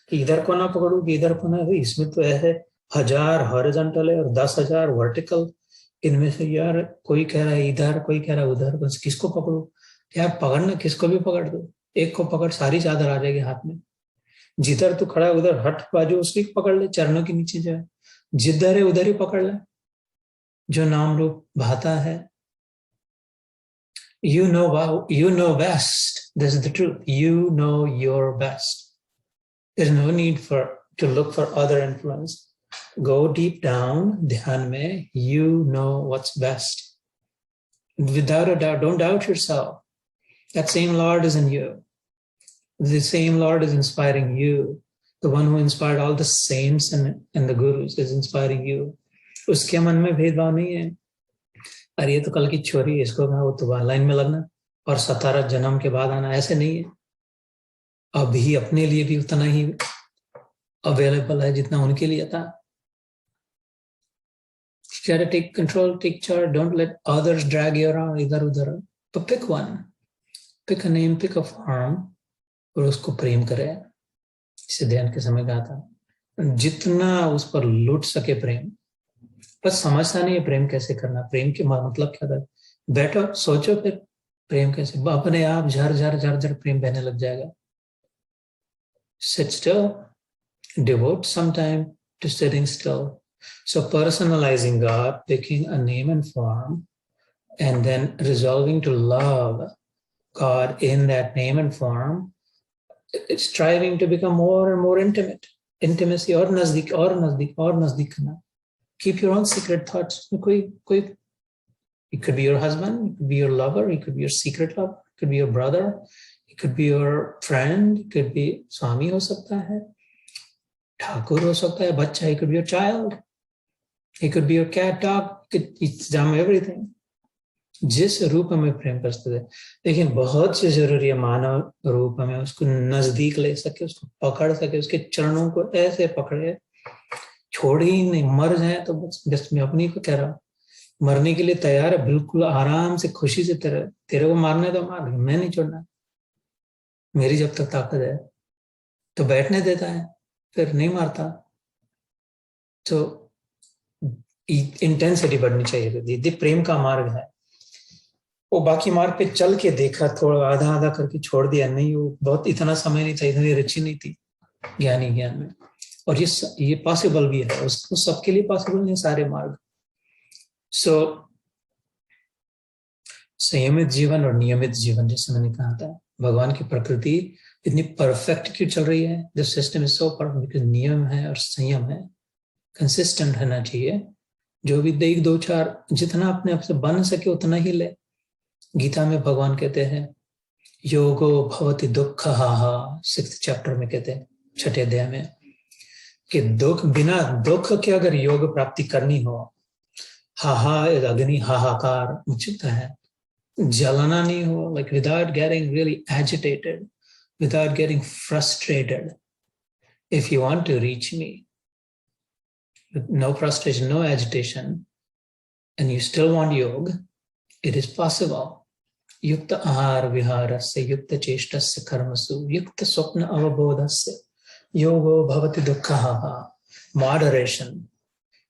कि इधर को ना पकड़ूगी, इधर को ना। इसमें तो है 1000 हॉरिजॉन्टल है और 10,000 वर्टिकल। इनमें से यार कोई कह रहा है इधर, कोई कह रहा है उधर, बस किसको पकड़ू यार। पकड़ना किसको भी पकड़ दो, एक को पकड़ सारी चादर आ जाएगी हाथ में। जिधर तू खड़ा है उधर हट बाजू उसकी पकड़ ले, चरणों के नीचे जाए, जिधर है उधर ही पकड़ ले, जो नाम रूप भाता है। You know best. This is the truth. You know your best. There's no need to look for other influence. Go deep down, dhyan mein, you know what's best. Without a doubt, don't doubt yourself. That same Lord is in you. The same Lord is inspiring you. The one who inspired all the saints and the gurus is inspiring you. उसके मन में भेदभाव नहीं है। अरे ये तो कल की छोरी, इसको मैं वो तो लाइन में लगना और 17 जन्म के बाद आना, ऐसे नहीं है। अभी अपने लिए भी उतना ही अवेलेबल है जितना उनके लिए था। You gotta take control, take charge. Don't let others drag you around इधर उधर। तो pick one, pick a name, pick a form और उसको प्रेम करे। इसे ध्यान के समय कहा था, जितना उस पर लुट सके प्रेम। बस समझता नहीं है प्रेम कैसे करना, प्रेम के मतलब क्या था। बैठो सोचो फिर प्रेम कैसे, अपने आप झर झर झर झर प्रेम बहने लग जाएगा। Sit still, devote some time to sitting still. So personalizing God, picking a name and form, and then resolving to love God in that name and form, it's striving to become more and more intimate. Intimacy और नजदीक और नजदीक और नजदीक करना। Keep your own secret thoughts. It could be your husband, it could be your lover, it could be your secret lover, it could be your brother, it could be your friend, it could be स्वामी हो सकता है, ठाकुर हो सकता है, बच्चा, it could be your child, it could be your cat, dog, it's damn everything. जिस रूप में प्रेम कर सकते हैं, लेकिन बहुत से जरूरी है मानव रूप में उसको नजदीक ले सके, उसको पकड़ सके, उसके चरणों को ऐसे पकड़े, छोड़ ही नहीं। मर जाए तो बस मैं अपनी को कह रहा हूँ, मरने के लिए तैयार है, बिल्कुल आराम से खुशी से। तेरे को मारना है तो मार, मैं नहीं छोड़ना। मेरी जब तक ताकत है तो बैठने देता है, फिर नहीं मारता। तो इंटेंसिटी बढ़नी चाहिए। ये प्रेम का मार्ग है। वो बाकी मार्ग पे चल के देखा, थोड़ा आधा आधा करके छोड़ दिया, नहीं वो बहुत इतना समय नहीं था, इतनी रुचि नहीं थी ज्ञानी ज्ञान में। और ये पॉसिबल भी है, उसको सबके लिए पॉसिबल नहीं सारे मार्ग। सो संयमित जीवन और नियमित जीवन, जैसे मैंने कहा था, भगवान की प्रकृति इतनी परफेक्ट क्यों चल रही है? The system is so perfect because नियम है और संयम है, कंसिस्टेंट रहना चाहिए। जो भी एक दो चार जितना अपने आप से बन सके उतना ही ले। गीता में भगवान कहते हैं योगो भवति दुख हा, 6th चैप्टर में कहते हैं, 6ठे अध्याय में, कि दुख, बिना दुख के अगर योग प्राप्ति करनी हो, हाहा अग्नि हाहाकार उचित है, जलना नहीं हो, like without getting really agitated, without getting frustrated, if you want to reach me with no frustration, no agitation, and you still want yoga, it is possible. युक्त आहार विहारस्य युक्त चेष्टस्य कर्मसु युक्त स्वप्न अवबोधस्य योगो भवति दुःखः। मॉडरेशन,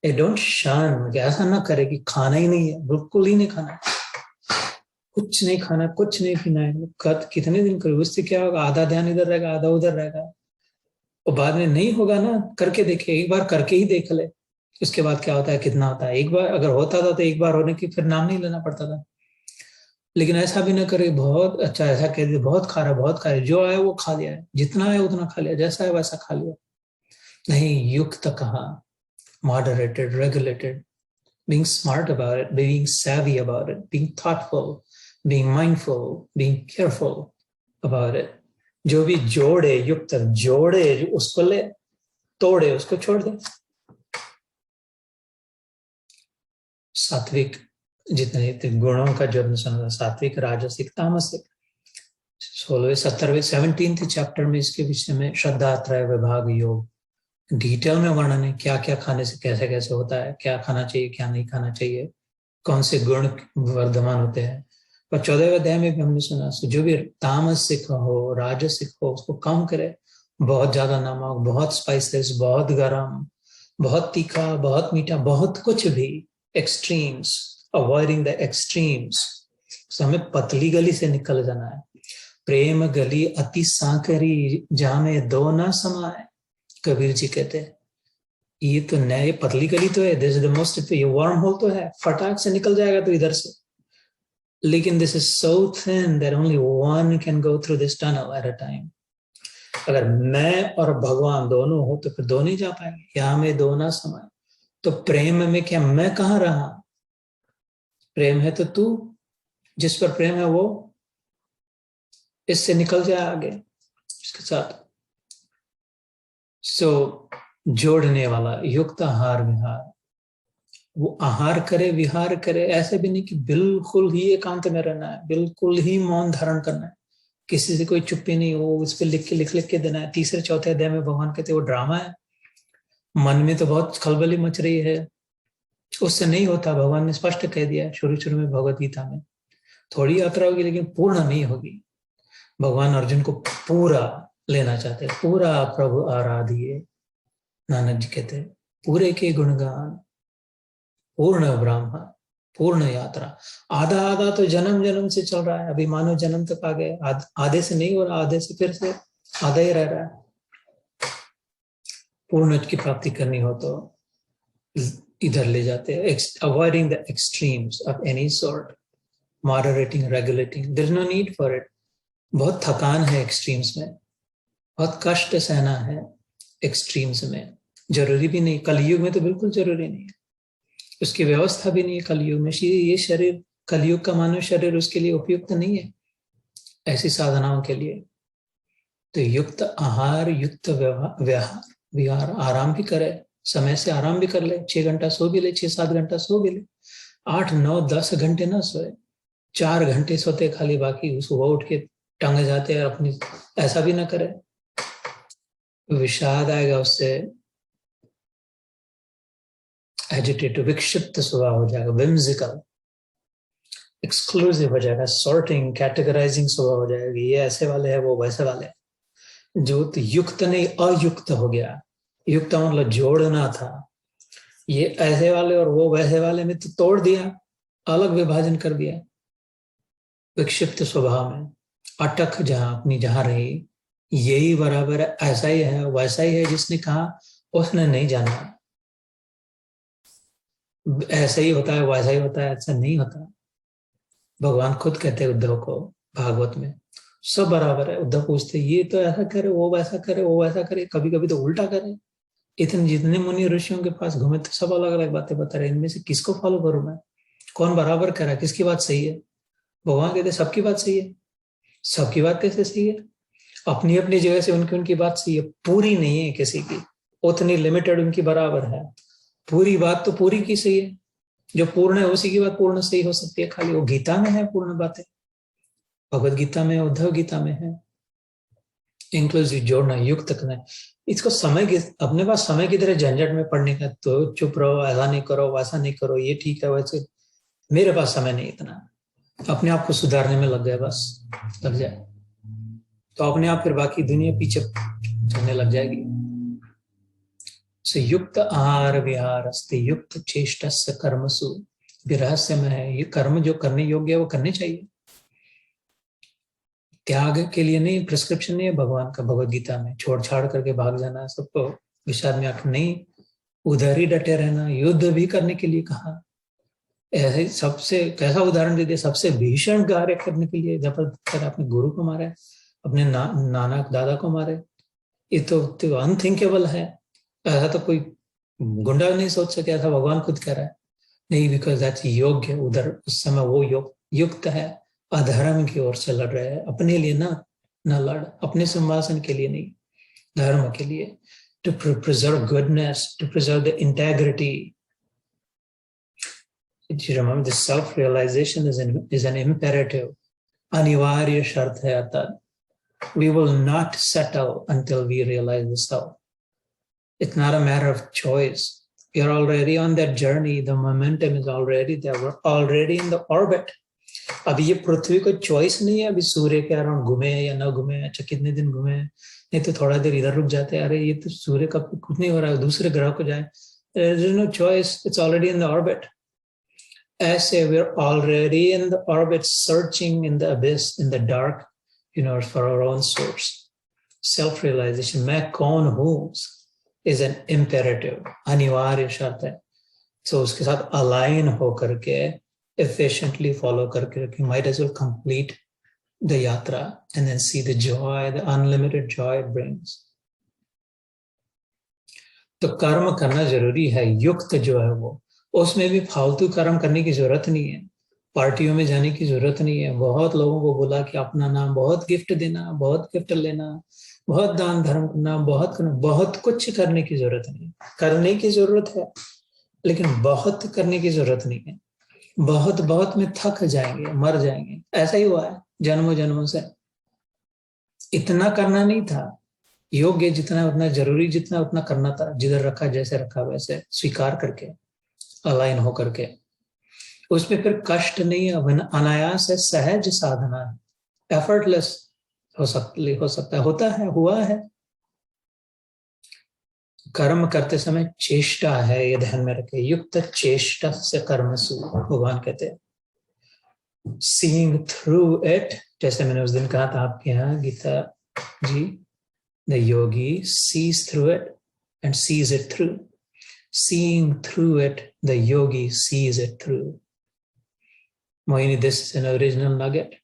डोंट शन, ऐसा ना करे कि खाना ही नहीं है, बिल्कुल ही नहीं खाना, कुछ नहीं खाना, कुछ नहीं पीना है, कितने दिन करोगे? उससे क्या होगा? आधा ध्यान इधर रहेगा, आधा उधर रहेगा, और बाद में नहीं होगा ना। करके देखे, एक बार करके ही देख ले, उसके बाद क्या होता है, कितना होता है। एक बार अगर होता था तो एक बार होने की फिर नाम नहीं लेना पड़ता था। लेकिन ऐसा भी ना करे बहुत अच्छा, ऐसा कह दिया बहुत खा रहा, बहुत खा रहा, जो आया वो खा लिया है, जितना है उतना खा लिया, जैसा है वैसा खा लिया। नहीं, युक्त कहा, moderated, regulated, being smart about it, being savvy about it, being thoughtful, being mindful, being careful about it. जो भी जोड़े, युक्त जोड़े उसको ले, तोड़े उसको छोड़ दे। सात्विक जितने गुणों का जो हमने सुना, सात्विक, राजसिक, तामसिक, 16वें 17वें 17th चैप्टर में इसके विषय में श्रद्धा त्रय विभाग योग डिटेल में वर्णन है, क्या क्या खाने से कैसे कैसे होता है, क्या खाना चाहिए क्या नहीं खाना चाहिए, कौन से गुण वर्धमान होते हैं। और 14वें अध्याय में भी हमने सुना, जो भी तामसिक हो राजसिक हो उसको कम करे, बहुत ज्यादा नमक, बहुत स्पाइसेस, बहुत गरम, बहुत तीखा, बहुत मीठा, बहुत कुछ भी, एक्सट्रीम्स, अवॉइडिंग द एक्सट्रीम्स। हमें पतली गली से निकल जाना है। प्रेम गली अति सांकरी जामे दो ना समाए, कबीर जी कहते हैं। ये तो नए पतली गली तो है, दिस इज द मोस्ट, ये वर्म होल तो है, फटाक से निकल जाएगा तो इधर से, लेकिन this is so thin that only one can go through this tunnel at a time. अगर मैं और भगवान दोनों हो तो फिर दोनों ही जा पाएंगे, यहां में दो ना समाए। तो प्रेम में क्या मैं कहाँ रहा? प्रेम है तो तू, जिस पर प्रेम है वो इससे निकल जाए आगे इसके साथ। सो जोड़ने वाला युक्त आहार विहार, वो आहार करे विहार करे, ऐसे भी नहीं कि बिल्कुल ही एकांत में रहना है, बिल्कुल ही मौन धारण करना है, किसी से कोई चुप्पी नहीं हो, उस पर लिख के देना है। 3 4 अध्याय में भगवान कहते वो ड्रामा है, मन में तो बहुत खलबली मच रही है, उससे नहीं होता। भगवान ने स्पष्ट कह दिया शुरू में भगवत गीता में, थोड़ी यात्रा होगी लेकिन पूर्ण नहीं होगी। भगवान अर्जुन को पूरा लेना चाहते, पूरा प्रभु आराधिए। नानक जी कहते पूरे के गुणगान, पूर्ण ब्रह्म, पूर्ण यात्रा। आधा आधा तो जन्म जन्म से चल रहा है, अभी मानव जन्म तक आ गए, आधे से नहीं हो रहा, आधे से फिर से आधा ही रह रहा है। पूर्ण की प्राप्ति करनी हो तो इधर ले जाते हैं, avoiding the extremes of any sort, moderating, regulating, there is no need for it. बहुत थकान है एक्सट्रीम्स में, बहुत कष्ट सहना है एक्सट्रीम्स में, जरूरी भी नहीं। कलयुग में तो बिल्कुल जरूरी नहीं है, उसकी व्यवस्था भी नहीं है कलयुग में। ये शरीर, कलयुग का मानव शरीर उसके लिए उपयुक्त नहीं है ऐसी साधनाओं के लिए। तो युक्त आहार, युक्त विहार, आराम भी करे, समय से आराम भी कर ले, 6 घंटा सो भी ले, 6-7 घंटा सो भी ले, 8-9-10 घंटे ना सोए, 4 घंटे सोते खाली, बाकी सुबह उठ के टंग जाते हैं अपनी, ऐसा भी ना करे। विषाद आएगा उससे, एजिटेटिव, विक्षिप्त स्वभाव हो जाएगा, विम्सिकल, एक्सक्लूसिव हो जाएगा, सॉर्टिंग, कैटेगराइजिंग स्वभाव हो जाएगा, ये ऐसे वाले हैं वो वैसे वाले हैं। जो तो युक्त नहीं अयुक्त हो गया, युक्त मतलब जोड़ना था, ये ऐसे वाले और वो वैसे वाले में तो तोड़ दिया, अलग विभाजन कर दिया। विक्षिप्त स्वभाव में अटक जहां अपनी जहां रही, यही बराबर है, ऐसा ही है वैसा ही है। जिसने कहा उसने नहीं जाना, ऐसा ही होता है वैसा ही होता है, ऐसा नहीं होता। भगवान खुद कहते हैं उद्धव को भागवत में, सब बराबर है। उद्धव पूछते ये तो ऐसा करे, वो वैसा करे, वो वैसा करे, कभी कभी तो उल्टा करे। इतने जितने मुनि ऋषियों के पास घूमे तो सब अलग अलग बातें बता रहे, इनमें से किसको फॉलो करूं मैं? कौन बराबर कर रहा है, किसकी बात सही है? भगवान कहते सबकी बात सही है। सबकी बात कैसे सही है? अपनी अपनी जगह से उनकी उनकी बात सही है, पूरी नहीं है किसी की, उतनी लिमिटेड उनकी बराबर है। पूरी बात तो पूरी की सही है, जो पूर्ण है उसी की बात पूर्ण सही हो सकती है। खाली वो गीता में है पूर्ण बातें, भगवत गीता में, उद्धव गीता में है। इंक्लूसिव जोड़ना, युक्त करना, इसको समय की, अपने पास समय की तरह झंझट में पढ़ने का, तो चुप रहो, ऐसा नहीं करो, वैसा नहीं करो, ये ठीक है वैसे। मेरे पास समय नहीं इतना, अपने आप को सुधारने में लग गए, बस लग जाए तो अपने आप फिर बाकी दुनिया पीछे चलने लग जाएगी। से युक्त आहार विहार अस्ति युक्त चेष्टस्य कर्मसु, रहस्य में है ये, कर्म जो करने योग्य है वो करने चाहिए। त्याग के लिए नहीं, प्रिस्क्रिप्शन नहीं है भगवान का भगवत गीता में, छोड़ छाड़ करके भाग जाना सबको विषाद में आंख नहीं, उधर ही डटे रहना। युद्ध भी करने के लिए कहा, ऐसे सबसे कैसा उदाहरण दे दिया, सबसे भीषण कार्य करने के लिए जबरदस्त अपने गुरु को मारे, अपने नाना दादा को मारे। ये तो अनथिंकेबल है। ऐसा तो कोई गुंडा नहीं सोच सके, ऐसा भगवान खुद कह रहा है। नहीं, बिकॉज दैट्स योग्य, उधर उस समय वो युक्त है, अधर्म की ओर से लड़ रहे हैं, अपने लिए ना लड़, अपने सिंहासन के लिए नहीं, धर्म के लिए, to preserve goodness, to preserve the integrity. remember, the self realization is an imperative, अनिवार्य शर्त है। अर्थात we will not settle until we realize the self. It's not a matter of choice. You're already on that journey. The momentum is already there. We're already in the orbit. अभी ये पृथ्वी को choice नहीं है, अभी सूर्य के around घूमे या ना घूमे, अच्छा कितने दिन घूमे, नहीं तो थोड़ा देर इधर रुक जाते हैं, अरे ये तो सूर्य का कुछ नहीं हो रहा है, दूसरे ग्रह को जाए। There is no choice. It's already in the orbit. ऐसे we're already in the orbit, searching in the abyss, in the dark universe for our own source. Self-realization, मैं कौन हूँ, is an imperative, अनिवार्य शर्त है। So उसके साथ align हो करके, efficiently follow करके, might as well complete the yatra and then see the joy, the unlimited joy it brings. तो कर्म करना जरूरी है, युक्त जो है वो, उसमें भी फालतू कर्म करने की जरूरत नहीं है, पार्टियों में जाने की जरूरत नहीं है, बहुत लोगों को बोला कि अपना नाम, बहुत गिफ्ट देना, बहुत गिफ्ट लेना, बहुत दान धर्म करना, बहुत करना, बहुत कुछ करने की जरूरत नहीं। करने की जरूरत है लेकिन बहुत करने की जरूरत नहीं है। बहुत बहुत में थक जाएंगे, मर जाएंगे। ऐसा ही हुआ है जन्मों जन्मों से। इतना करना नहीं था, योग्य जितना उतना जरूरी, जितना उतना करना था, जिधर रखा जैसे रखा वैसे स्वीकार करके, अलाइन हो करके। उसमें फिर कष्ट नहीं है, अनायास है, सहज साधना है, एफर्टलेस हो सकता है, होता है, हुआ है। कर्म करते समय चेष्टा है, ये ध्यान में रखे, युक्त चेष्टा से कर्मसु, भगवान कहते हैं। सीइंग थ्रू इट, जैसे मैंने उस दिन कहा था आपके यहाँ गीता जी, the yogi sees through it and sees it through. Seeing through it, the yogi sees it through. Mohini, this is an original nugget.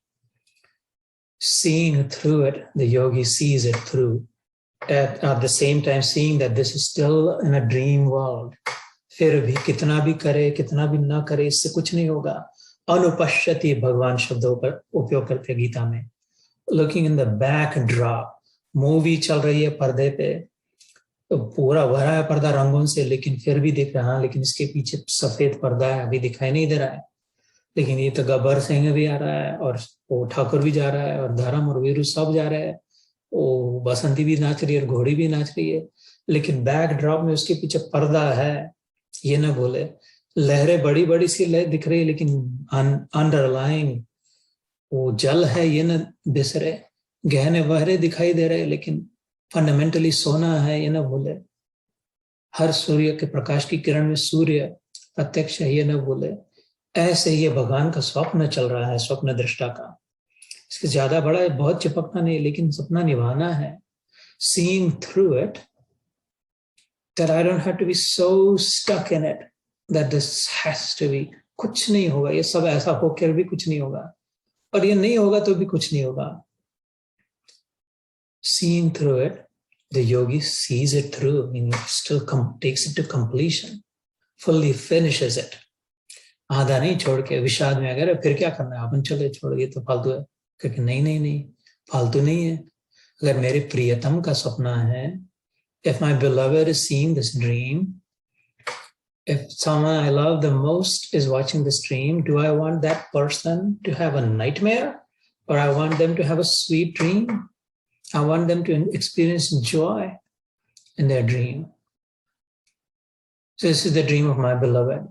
Seeing through it, the yogi sees it through. At the same time, seeing that this is still in a dream world. फिर भी कितना भी करे, कितना भी ना करे, इससे कुछ नहीं होगा। अनुपश्यति भगवान शब्दों पर उपयोग करते गीता में। Looking in the backdrop, movie चल रही है पर्दे पे, तो पूरा भरा है पर्दा रंगों से, लेकिन फिर भी दिख रहा है, लेकिन इसके पीछे सफेद पर्दा है, अभी दिखाई नहीं दे रहा है। लेकिन ये तो गब्बर सिंह भी आ रहा है, और वो ठाकुर भी जा रहा है, और धर्म और वीरू सब जा रहे हैं, वो बसंती भी नाच रही है और घोड़ी भी नाच रही है, लेकिन बैक ड्रॉप में उसके पीछे पर्दा है, ये ना भूले। लहरें बड़ी बड़ी सी लहर दिख रही है, लेकिन अंडरलाइन वो जल है, ये ना बिसरे। गहने बहरे दिखाई दे रहे, लेकिन फंडामेंटली सोना है, ये ना भूले। हर सूर्य के प्रकाश की किरण में सूर्य प्रत्यक्ष है, ये ना भूले। ऐसे ये भगवान का स्वप्न चल रहा है, स्वप्न दृष्टा का। इसके ज्यादा बड़ा बहुत चिपकना नहीं, लेकिन सपना निभाना है. Seeing through it, that I don't have to be so stuck in it that this has to be. कुछ नहीं होगा, ये सब ऐसा होकर भी कुछ नहीं होगा, और ये नहीं होगा तो भी कुछ नहीं होगा. Seeing through it, the yogi sees it through, meaning still takes it to completion, fully finishes it. आधा नहीं छोड़ के विषाद में अगर फिर क्या करना है, अपन चले छोड़, ये तो फालतू है. क्योंकि नहीं फालतू नहीं है. अगर मेरे प्रियतम का सपना है, if my beloved is seeing this dream, if someone I love the most is watching this dream, do I want that person to have a nightmare, or I want them to have a sweet dream? I want them to experience joy in their dream. So this is the dream of my beloved,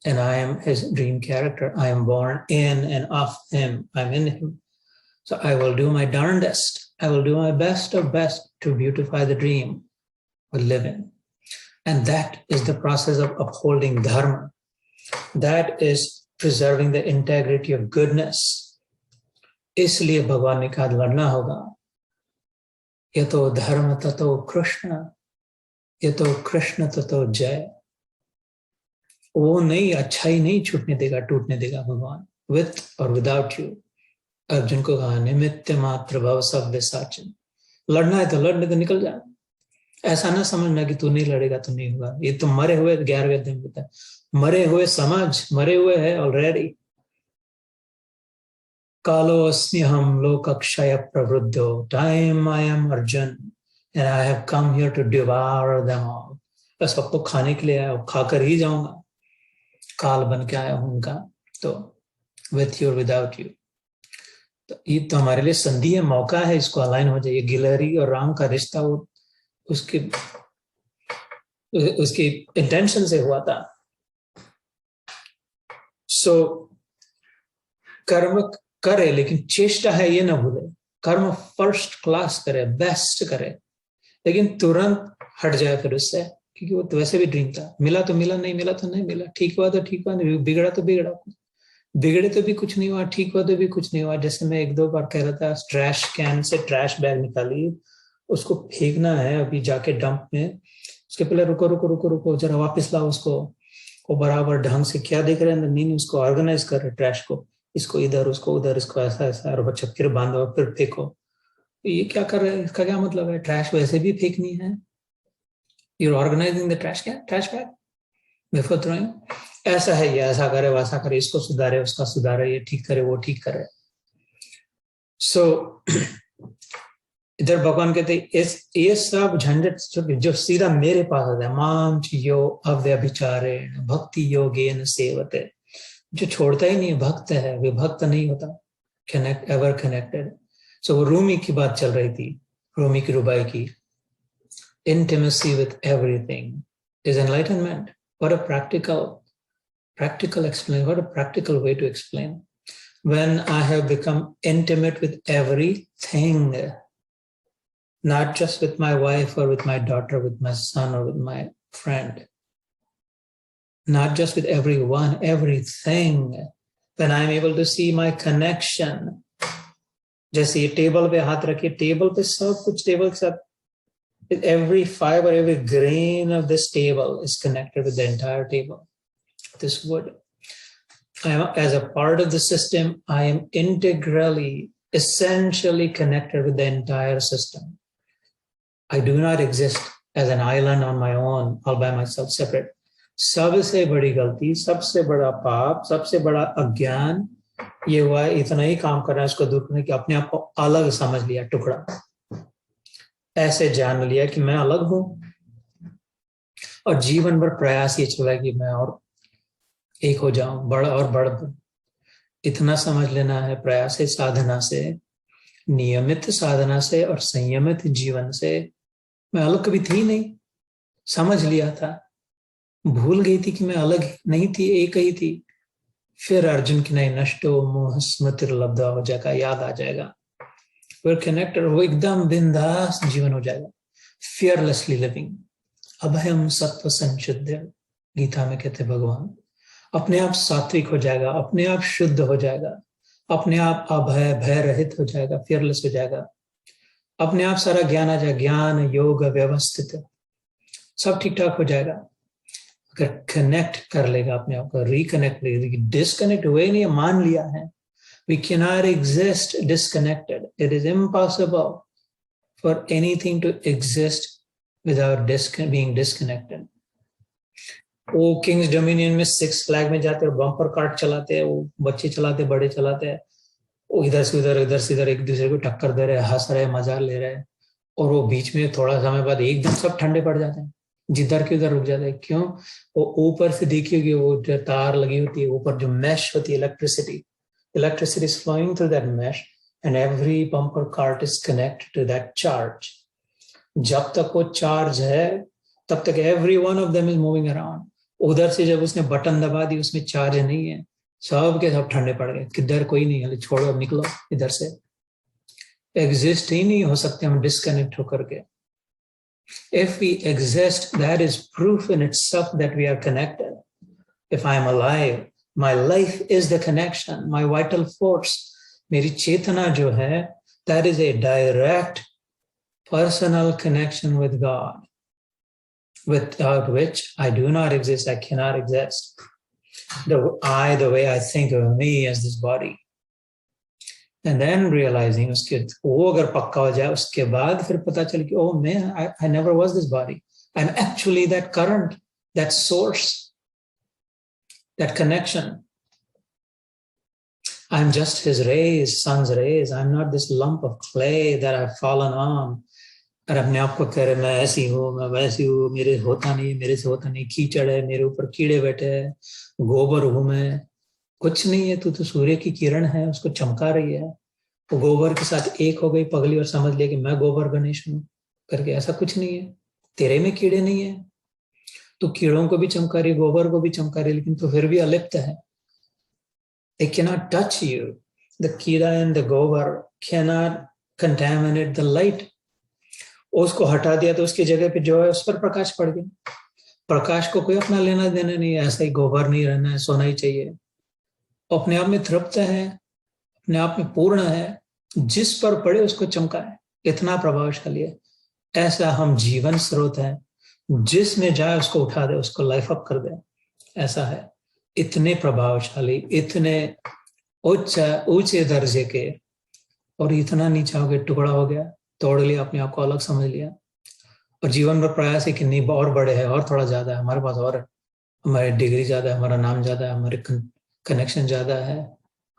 and I am his dream character. I am born in and of him. I'm in him. So I will do my darndest. I will do my best of best to beautify the dream we live in. And that is the process of upholding dharma. That is preserving the integrity of goodness. इसलिए भगवान ने कहा लड़ना होगा. यतो धर्म ततो कृष्ण, यतो कृष्ण ततो जय. वो नहीं, अच्छाई नहीं छूटने देगा, टूटने देगा भगवान. With or without you. Arjun को कहा निमित्त मात्र भव सब विसाचन. लड़ना है तो लड़ने तो निकल जा. ऐसा ना समझना कि तू नहीं लड़ेगा तो नहीं होगा. ये तो मरे हुए 11वें अध्याय में बताया, मरे हुए समझ, मरे हुए है ऑलरेडी. कालो अस्म्यहम लोकक्षय प्रवृद्धो. Time I am Arjun and I have come here to devour them all. बस सबको खाने के लिए आया, खाकर ही जाऊंगा. काल बन के आया हूं उनका. तो विथ यू और विदाउट यू. तो ये तो हमारे लिए संधि है, मौका है, इसको अलाइन हो जाइए. गिलहरी और राम का रिश्ता उसके इंटेंशन से हुआ था. सो कर्म करे, लेकिन चेष्टा है ये ना भूले. कर्म फर्स्ट क्लास करे, बेस्ट करे, लेकिन तुरंत हट जाए फिर उससे, क्योंकि वो तो वैसे भी ड्रीम था. मिला तो मिला, नहीं मिला तो नहीं मिला. ठीक हुआ तो ठीक हुआ, नहीं बिगड़ा तो बिगड़ा. बिगड़े तो भी कुछ नहीं हुआ, ठीक हुआ तो भी कुछ नहीं हुआ. जैसे मैं 1-2 बार कह रहा था, trash can say trash bag निकाली, उसको फेंकना है अभी जाके डंप में. उसके पहले रुको रुको रुको रुको, जरा वापस लाओ उसको. वो बराबर ढंग से क्या देख रहे हैं, नहीं उसको ऑर्गेनाइज कर रहे ट्रैश को. इसको इधर, उसको उधर, इसको ऐसा ऐसा, और बच्चा फिर बांधो फिर फेंको. ये क्या कर रहे हैं, इसका क्या मतलब है? ट्रैश वैसे भी फेंकनी है. You're organizing the trash bag before throwing. ऐसा है, ये ऐसा करे, वैसा करे, इसको सुधारे, उसका सुधारे, ये ठीक करे, वो ठीक करे. So इधर भगवान कहते ये सब झंझट जो सीधा मेरे पास आता है. माम यो अव्यभिचारेण भक्ति योगेन सेवते. जो छोड़ता ही नहीं है, भक्त है, वे भक्त नहीं होता. Ever connected. सो वो रूमी की बात चल रही थी, रूमी की रुबाई की. Intimacy with everything is enlightenment. What a practical explanation. What a practical way to explain. When I have become intimate with everything, not just with my wife or with my daughter, with my son or with my friend, not just with everyone, everything, then I'm able to see my connection. जैसे ये table पे हाथ रखिए, table पे सब कुछ table के साथ, every fiber, every grain of this table is connected with the entire table. This wood. As a part of the system, I am integrally, essentially connected with the entire system. I do not exist as an island on my own, all by myself, separate. सबसे बड़ी गलती, सबसे बड़ा पाप, सबसे बड़ा अज्ञान ये हुआ है, इतना ही काम कर रहा है उसको दूर करने की, अपने आप को अलग समझ लिया, टुकड़ा ऐसे जान लिया कि मैं अलग हूं. और जीवन भर प्रयास ये चला कि मैं और एक हो जाऊं, बड़ा और बढ़. इतना समझ लेना है प्रयास से, साधना से, नियमित साधना से और संयमित जीवन से. मैं अलग कभी थी नहीं, समझ लिया था. भूल गई थी कि मैं अलग नहीं थी, एक ही थी. फिर अर्जुन की नहीं नष्टो मोह स्मृतिर्लब्धा हो जाएगा, याद आ जाएगा. We're connected, वो एकदम बिंदास जीवन हो जाएगा. Fearlessly living. अभयम सत्व संशुद्ध, गीता में कहते भगवान. अपने आप सात्विक हो जाएगा, अपने आप शुद्ध हो जाएगा. अपने आप अभय भय रहित हो जाएगा, फियरलेस हो जाएगा, अपने आप सारा ज्ञान आ जाएगा, ज्ञान योग व्यवस्थित सब ठीक ठाक हो जाएगा। अगर कनेक्ट कर लेगा अपने आप को, रिकनेक्ट, डिस्कनेक्ट हुए नहीं, मान लिया है we cannot exist disconnected. It is impossible for anything to exist without being disconnected. वो किंग्स डोमिनियन में सिक्स फ्लैग में जाते हैं, बम्पर कार्ट चलाते हैं, वो बच्चे चलाते हैं, बड़े चलाते हैं, वो इधर से उधर एक दूसरे को टक्कर दे रहे हैं, हंस रहे हैं, मजा ले रहे हैं, और वो बीच में थोड़ा समय बाद एकदम सब ठंडे पड़ जाते हैं, जिधर के उधर रुक जाते हैं। क्यों? वो ऊपर से देखिएगी, वो जो तार लगी होती है ऊपर, जो मैश होती है, electricity is flowing through that mesh and every bumper cart is connected to that charge. जब तक वो चार्ज है तब तक every one of them is moving around. उधर से जब उसने बटन दबा दी, उसमें चार्ज नहीं है, सब के सब ठंडे पड़ गए, किधर कोई नहीं है, छोड़ो निकलो इधर से, एग्जिस्ट ही नहीं हो सकते हम डिस्कनेक्ट होकर के। If we exist, that is proof in itself that we are connected. If I am alive, my life is the connection, my vital force, मेरी चेतना जो है, that is a direct personal connection with God, without which I do not exist, I cannot exist. The way I think of me as this body. And then realizing उसके वो अगर पक्का हो जाए, उसके बाद फिर पता चले कि oh man, I never was this body. I'm actually that current, that source, that connection. I'm just his rays, sun's rays. I'm not this lump of clay that I've fallen on. और अपने आप को कह रहे मैं ऐसी हूँ, मैं वैसी हूँ, मेरे होता नहीं, मेरे से होता नहीं, कीचड़ है, मेरे ऊपर कीड़े बैठे हैं, गोबर हूँ मैं, कुछ नहीं है, तू तो सूर्य की किरण है, उसको चमका रही है। वो गोबर के साथ एक हो गई पगली और समझ लिया कि मैं गोबर गणेश हूँ करके, ऐसा कुछ नहीं है, तेरे में कीड़े नहीं है, तो कीड़ों को भी चमका रही है, गोबर को भी चमका रही है, लेकिन तो फिर भी अलिप्त है। They cannot touch you. The कीड़ा and the गोबर cannot contaminate the light. उसको हटा दिया तो उसकी जगह पे जो है उस पर प्रकाश पड़ गया। प्रकाश को कोई अपना लेना देना नहीं है, ऐसा ही गोबर नहीं रहना है, सोना ही चाहिए। अपने आप में तृप्त है, अपने आप में पूर्ण है, जिस पर पड़े उसको चमका है, इतना प्रभावशाली है। ऐसा हम जीवन स्रोत है, जिसमें जाए उसको उठा दे, उसको लाइफ अप कर दे, ऐसा है। इतने प्रभावशाली, इतने ऊंचे दर्जे के, और इतना नीचा हो गया, टुकड़ा हो गया, तोड़ लिया, अपने आप को अलग समझ लिया, और जीवन भर प्रयास है कि नहीं और बड़े है, और थोड़ा ज्यादा है हमारे पास, और हमारी डिग्री ज्यादा है, हमारा नाम ज्यादा है, हमारे कनेक्शन ज्यादा है,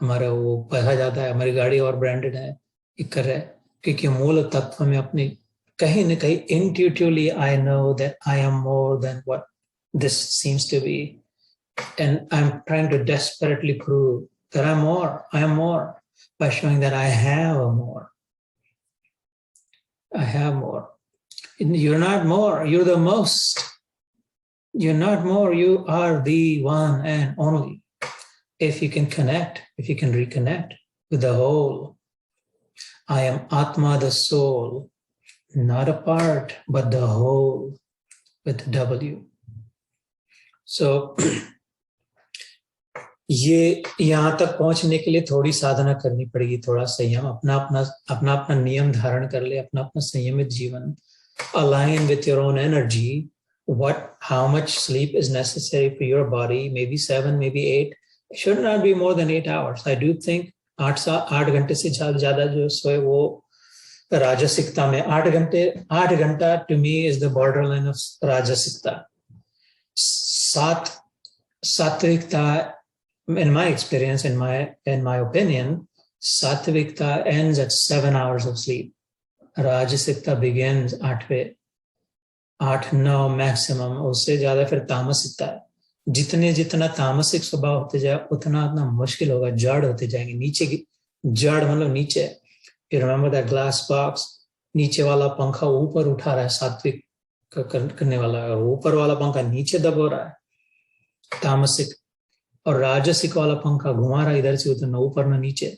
हमारा वो पैसा ज्यादा है, हमारी गाड़ी और ब्रांडेड है, कर रहे। क्योंकि मूल तत्व में अपनी कहीं न कहीं intuitively I know that I am more than what this seems to be, and I'm trying to desperately prove that I'm more, I am more, by showing that I have more. I have more. You're not more, you're the most. You're not more, you are the one and only. If you can connect, if you can reconnect with the whole. I am Atma, the soul, not a part, but the whole with W. So, ये यहाँ तक पहुंचने के लिए थोड़ी साधना करनी पड़ेगी, थोड़ा संयम, अपना नियम धारण कर ले, अपना संयमित जीवन, align with your own energy, how much sleep is necessary for your body, maybe 7, maybe 8, it should not be more than 8 hours. I do think 8 घंटे से ज्यादा जो सोए वो राजसिकता में, 8 घंटा to me is the borderline of राजसिकता। सात्विकता, in my experience, in my opinion, Satvikta ends at 7 hours of sleep. Rajasikta begins 8-9 maximum, उससे ज्यादा फिर तामसिकता है। जितना तामसिक स्वभाव होते जाए उतना मुश्किल होगा, जड़ होते जाएंगे, नीचे की जड़ मतलब नीचे। You remember that glass box, नीचे वाला पंखा ऊपर उठा रहा है सात्विक करने वाला, और ऊपर वाला पंखा नीचे दबा रहा है तामसिक, और राजसिक वाला पंखा घुमा रहा है इधर से उधर, न ऊपर न नीचे।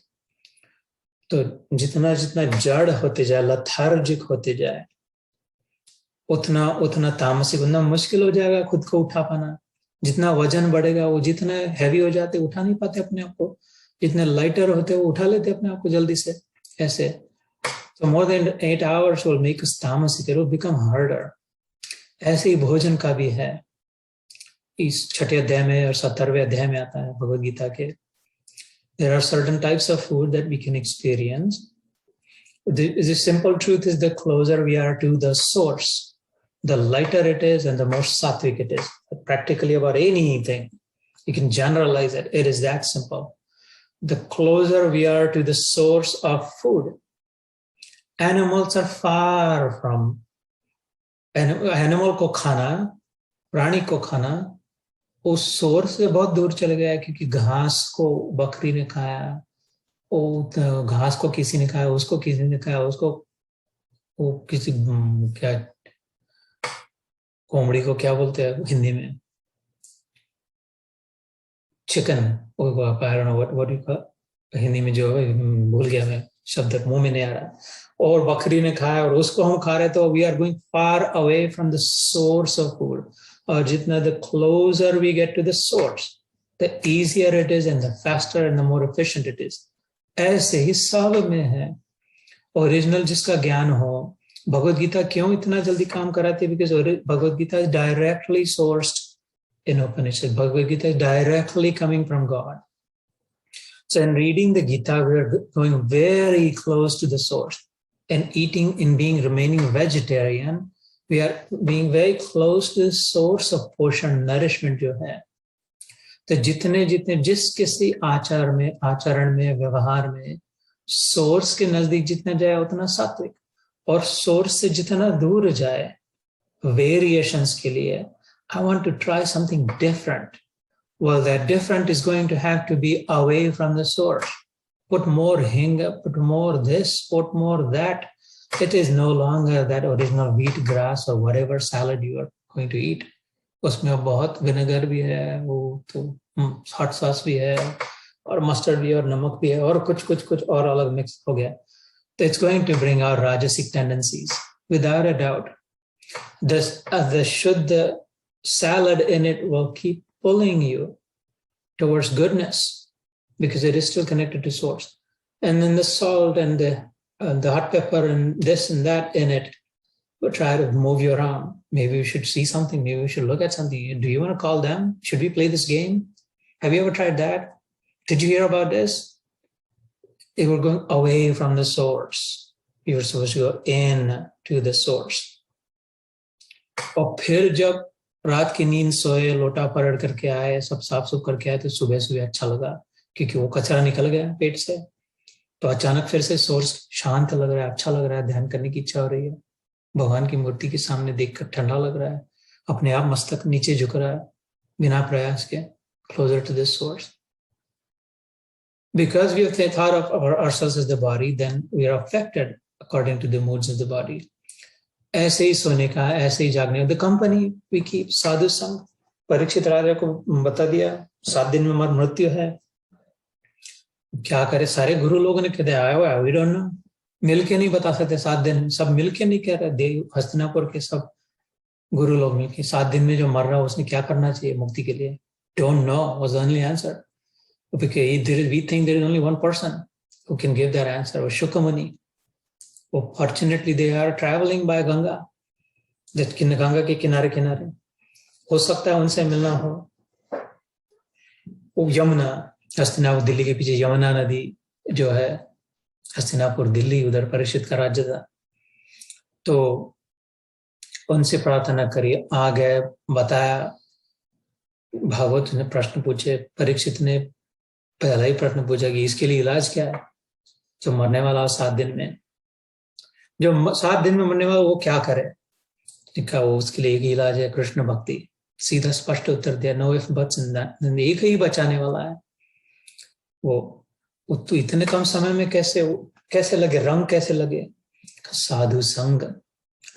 तो जितना जड़ होते जाए, लथार्जिक होते जाए, उतना तामसिक, उतना मुश्किल हो जाएगा खुद को उठा पाना। जितना वजन बढ़ेगा, वो जितना हैवी हो जाते, उठा नहीं पाते अपने आप को, जितने लाइटर होते हैं वो उठा लेते अपने आप को जल्दी से ऐसे. So more than 8 hours will make us tamasic. It will become harder. ऐसे ही भोजन का भी है. इस 6वें अध्याय में और 17वें अध्याय में आता है भगवद गीता के. There are certain types of food that we can experience. The simple truth is the closer we are to the source, the lighter it is and the more sattvic it is. Practically about anything, you can generalize it. It is that simple. The closer we are to the source of food, animals are far from. Animal को खाना, प्राणी को खाना, उस source से बहुत दूर चले गया है, क्योंकि घास को बकरी ने खाया, वो घास को किसी ने खाया, उसको किसी ने खाया, उसको वो किसी क्या कोमड़ी को क्या बोलते हैं हिंदी में, चिकन, हिंदी में जो भूल गया मैं, शब्द मुंह में नहीं आ रहा, और बकरी ने खाया और उसको हम खा रहे, तो we are going far away from the source of food. और जितना the closer we get to the source, the easier it is and the faster and the more efficient it is. ऐसे ही सब में है. ओरिजिनल जिसका ज्ञान हो, भगवद गीता क्यों इतना जल्दी काम कराती है? Because Bhagavad Gita is directly sourced in Upanishad. Bhagavad Gita is directly coming from God. So in reading the Gita, we are going very close to the source. And remaining vegetarian, we are being very close to the source of portion, nourishment जो है. तो जितने जिस किसी आचरण में व्यवहार में सोर्स के नजदीक जितना जाए उतना सात्विक, और सोर्स से जितना दूर जाए वेरिएशंस के लिए, I want to try something different. Well, that different is going to have to be away from the source. Put more hinga, put more this, put more that. It is no longer that original wheat grass or whatever salad you are going to eat. उसमें बहुत vinegar भी है, वो तो hot sauce भी है, और mustard भी है, और नमक भी है, और कुछ और अलग मिक्स हो गया. So it's going to bring out rajasic tendencies, without a doubt. The shuddha salad in it will keep pulling you towards goodness, because it is still connected to source. And then the salt and the hot pepper and this and that in it will try to move you around. Maybe we should see something. Maybe we should look at something. Do you want to call them? Should we play this game? Have you ever tried that? Did you hear about this? They were going away from the source. You were supposed to go in to the source. और फिर जब रात की नींद सोए, लोटा पलट करके आए, सब साफ सुफ करके आए, तो सुबह सुबह अच्छा लगा, क्योंकि वो कचरा निकल गया पेट से. तो अचानक फिर से सोर्स शांत लग रहा है, अच्छा लग रहा है, ध्यान करने की इच्छा हो रही है, भगवान की मूर्ति के सामने देखकर ठंडा लग रहा है, अपने आप मस्तक नीचे झुक रहा है बिना प्रयास के, closer to this source. Because we have thought of ourselves as the body, then we are affected according to the moods of the body. ऐसे ही सोने का, ऐसे ही जागने. द कंपनी वी कीप, साधु संग. परीक्षित राजा को बता दिया 7 दिन में हमारी मृत्यु है, क्या करे? सारे गुरु लोगों ने कहते आया हुआ, वी डोंट नो, मिलके नहीं बता सकते. 7 दिन सब मिलके नहीं कह रहे, देव हस्तिनापुर के सब गुरु लोग मिलके 7 दिन में जो मर रहा है उसने क्या करना चाहिए मुक्ति के लिए? Don't know was the only answer. Because we think there is only one person who can give that answer. Was Shukamuni. Fortunately, they are traveling by Ganga. That Ganga के किनारे किनारे, हो सकता है उनसे मिलना हो. वो यमुना, हस्तिनापुर दिल्ली के पीछे यमुना नदी जो है, हस्तिनापुर दिल्ली, उधर परीक्षित का राज्य था. तो उनसे प्रार्थना करिए. आ गए, बताया, भागवत ने प्रश्न पूछे. परीक्षित ने पहला ही प्रश्न पूछा कि इसके लिए इलाज क्या है? जो मरने वाला 7 दिन में, जो 7 दिन में मरने वाला, वो क्या करे? लिखा वो उसके लिए एक ही इलाज है, कृष्ण भक्ति. सीधा स्पष्ट उत्तर दिया, no if buts in that. एक ही बचाने वाला है वो. तो इतने कम समय में कैसे लगे, रंग कैसे लगे? साधु संग,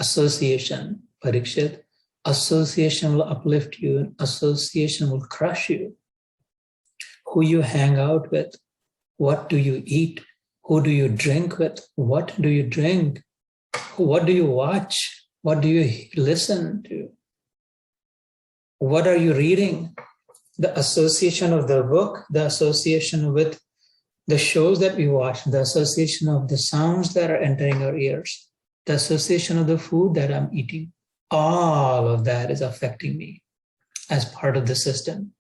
association. Parikshit, association will uplift you and association will crush you. Who you hang out with, what do you eat, who do you drink with, what do you drink, what do you watch, what do you listen to, what are you reading? The association of the book, the association with The shows that we watch, the association of the sounds that are entering our ears, the association of the food that I'm eating, all of that is affecting me as part of the system.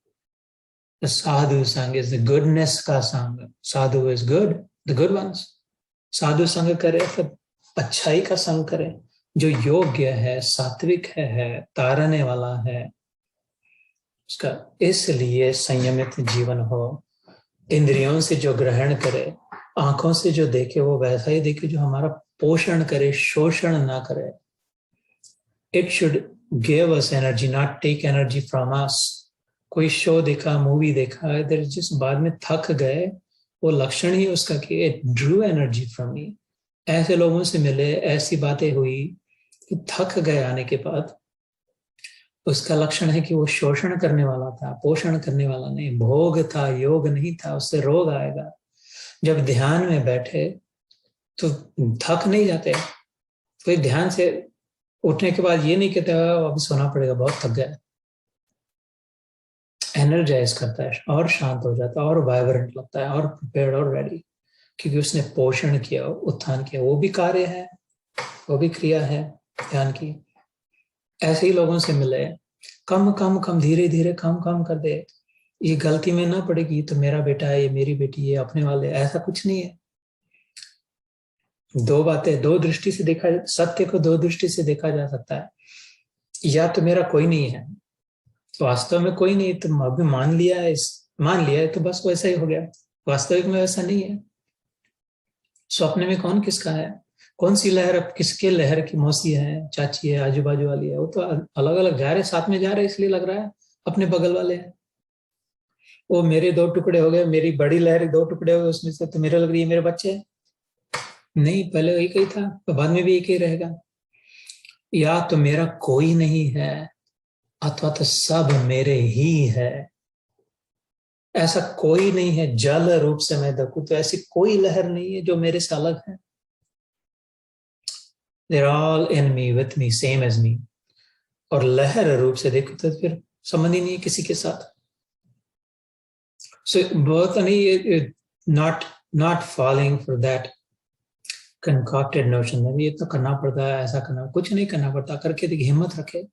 The sadhu sang is the goodness ka sang. Sadhu is good, the good ones. Sadhu sang करे फिर अच्छाई का संग करे, जो योग्य है, सात्विक है, तारने वाला है, उसका इसलिए संयमित जीवन हो। इंद्रियों से जो ग्रहण करे, आंखों से जो देखे वो वैसा ही देखे जो हमारा पोषण करे, शोषण ना करे। It should give us energy, not take energy from us. कोई शो देखा, मूवी देखा, इधर जिस बाद में थक गए, वो लक्षण ही उसका कि it drew energy from me. ऐसे लोगों से मिले, ऐसी बातें हुई कि थक गए आने के बाद, उसका लक्षण है कि वो शोषण करने वाला था, पोषण करने वाला नहीं, भोग था, योग नहीं था, उससे रोग आएगा। जब ध्यान में बैठे तो थक नहीं जाते, फिर ध्यान से उठने के बाद ये नहीं कहते अभी सोना पड़ेगा, बहुत थक गया। एनर्जाइज करता है और शांत हो जाता है और वाइब्रेंट लगता है और प्रिपेयर्ड और रेडी, क्योंकि उसने पोषण किया, उत्थान किया। वो भी कार्य है, वो भी क्रिया है ध्यान की। ऐसे ही लोगों से मिले, कम कम कम, धीरे धीरे कम कम कर दे। ये गलती में ना पड़ेगी, ये तो मेरा बेटा है, ये मेरी बेटी है, अपने वाले, ऐसा कुछ नहीं है। दो बातें, दो दृष्टि से देखा, सत्य को दो दृष्टि से देखा जा सकता है। या तो मेरा कोई नहीं है, तो वास्तव में कोई नहीं, तो अभी मान लिया है तो बस वैसा ही हो गया। वास्तविक में वैसा नहीं है। स्वप्न में कौन किसका है, कौन सी लहर किसके लहर की मौसी है, चाची है, आजू बाजू वाली है, वो तो अलग अलग जा रहे, साथ में जा रहे, इसलिए लग रहा है अपने बगल वाले हैं। वो मेरे दो टुकड़े हो गए, मेरी बड़ी लहर दो टुकड़े हो गए, उसमें से तो मेरे लग रही है मेरे बच्चे हैं। नहीं, पहले एक ही था, तो बाद में भी एक ही रहेगा। या तो मेरा कोई नहीं है, अथवा तो सब मेरे ही है। ऐसा कोई नहीं है, जल रूप से मैं देखूं तो ऐसी कोई लहर नहीं है जो मेरे से अलग है। They're all in me, with me, same as me. और लहर रूप से देखो तो फिर संबंध ही नहीं है किसी के साथ। So बहुत नहीं, not falling for that concocted notion में भी ये तो करना पड़ता है, ऐसा करना, कुछ नहीं करना पड़ता। करके देखिए, हिम्मत रखे,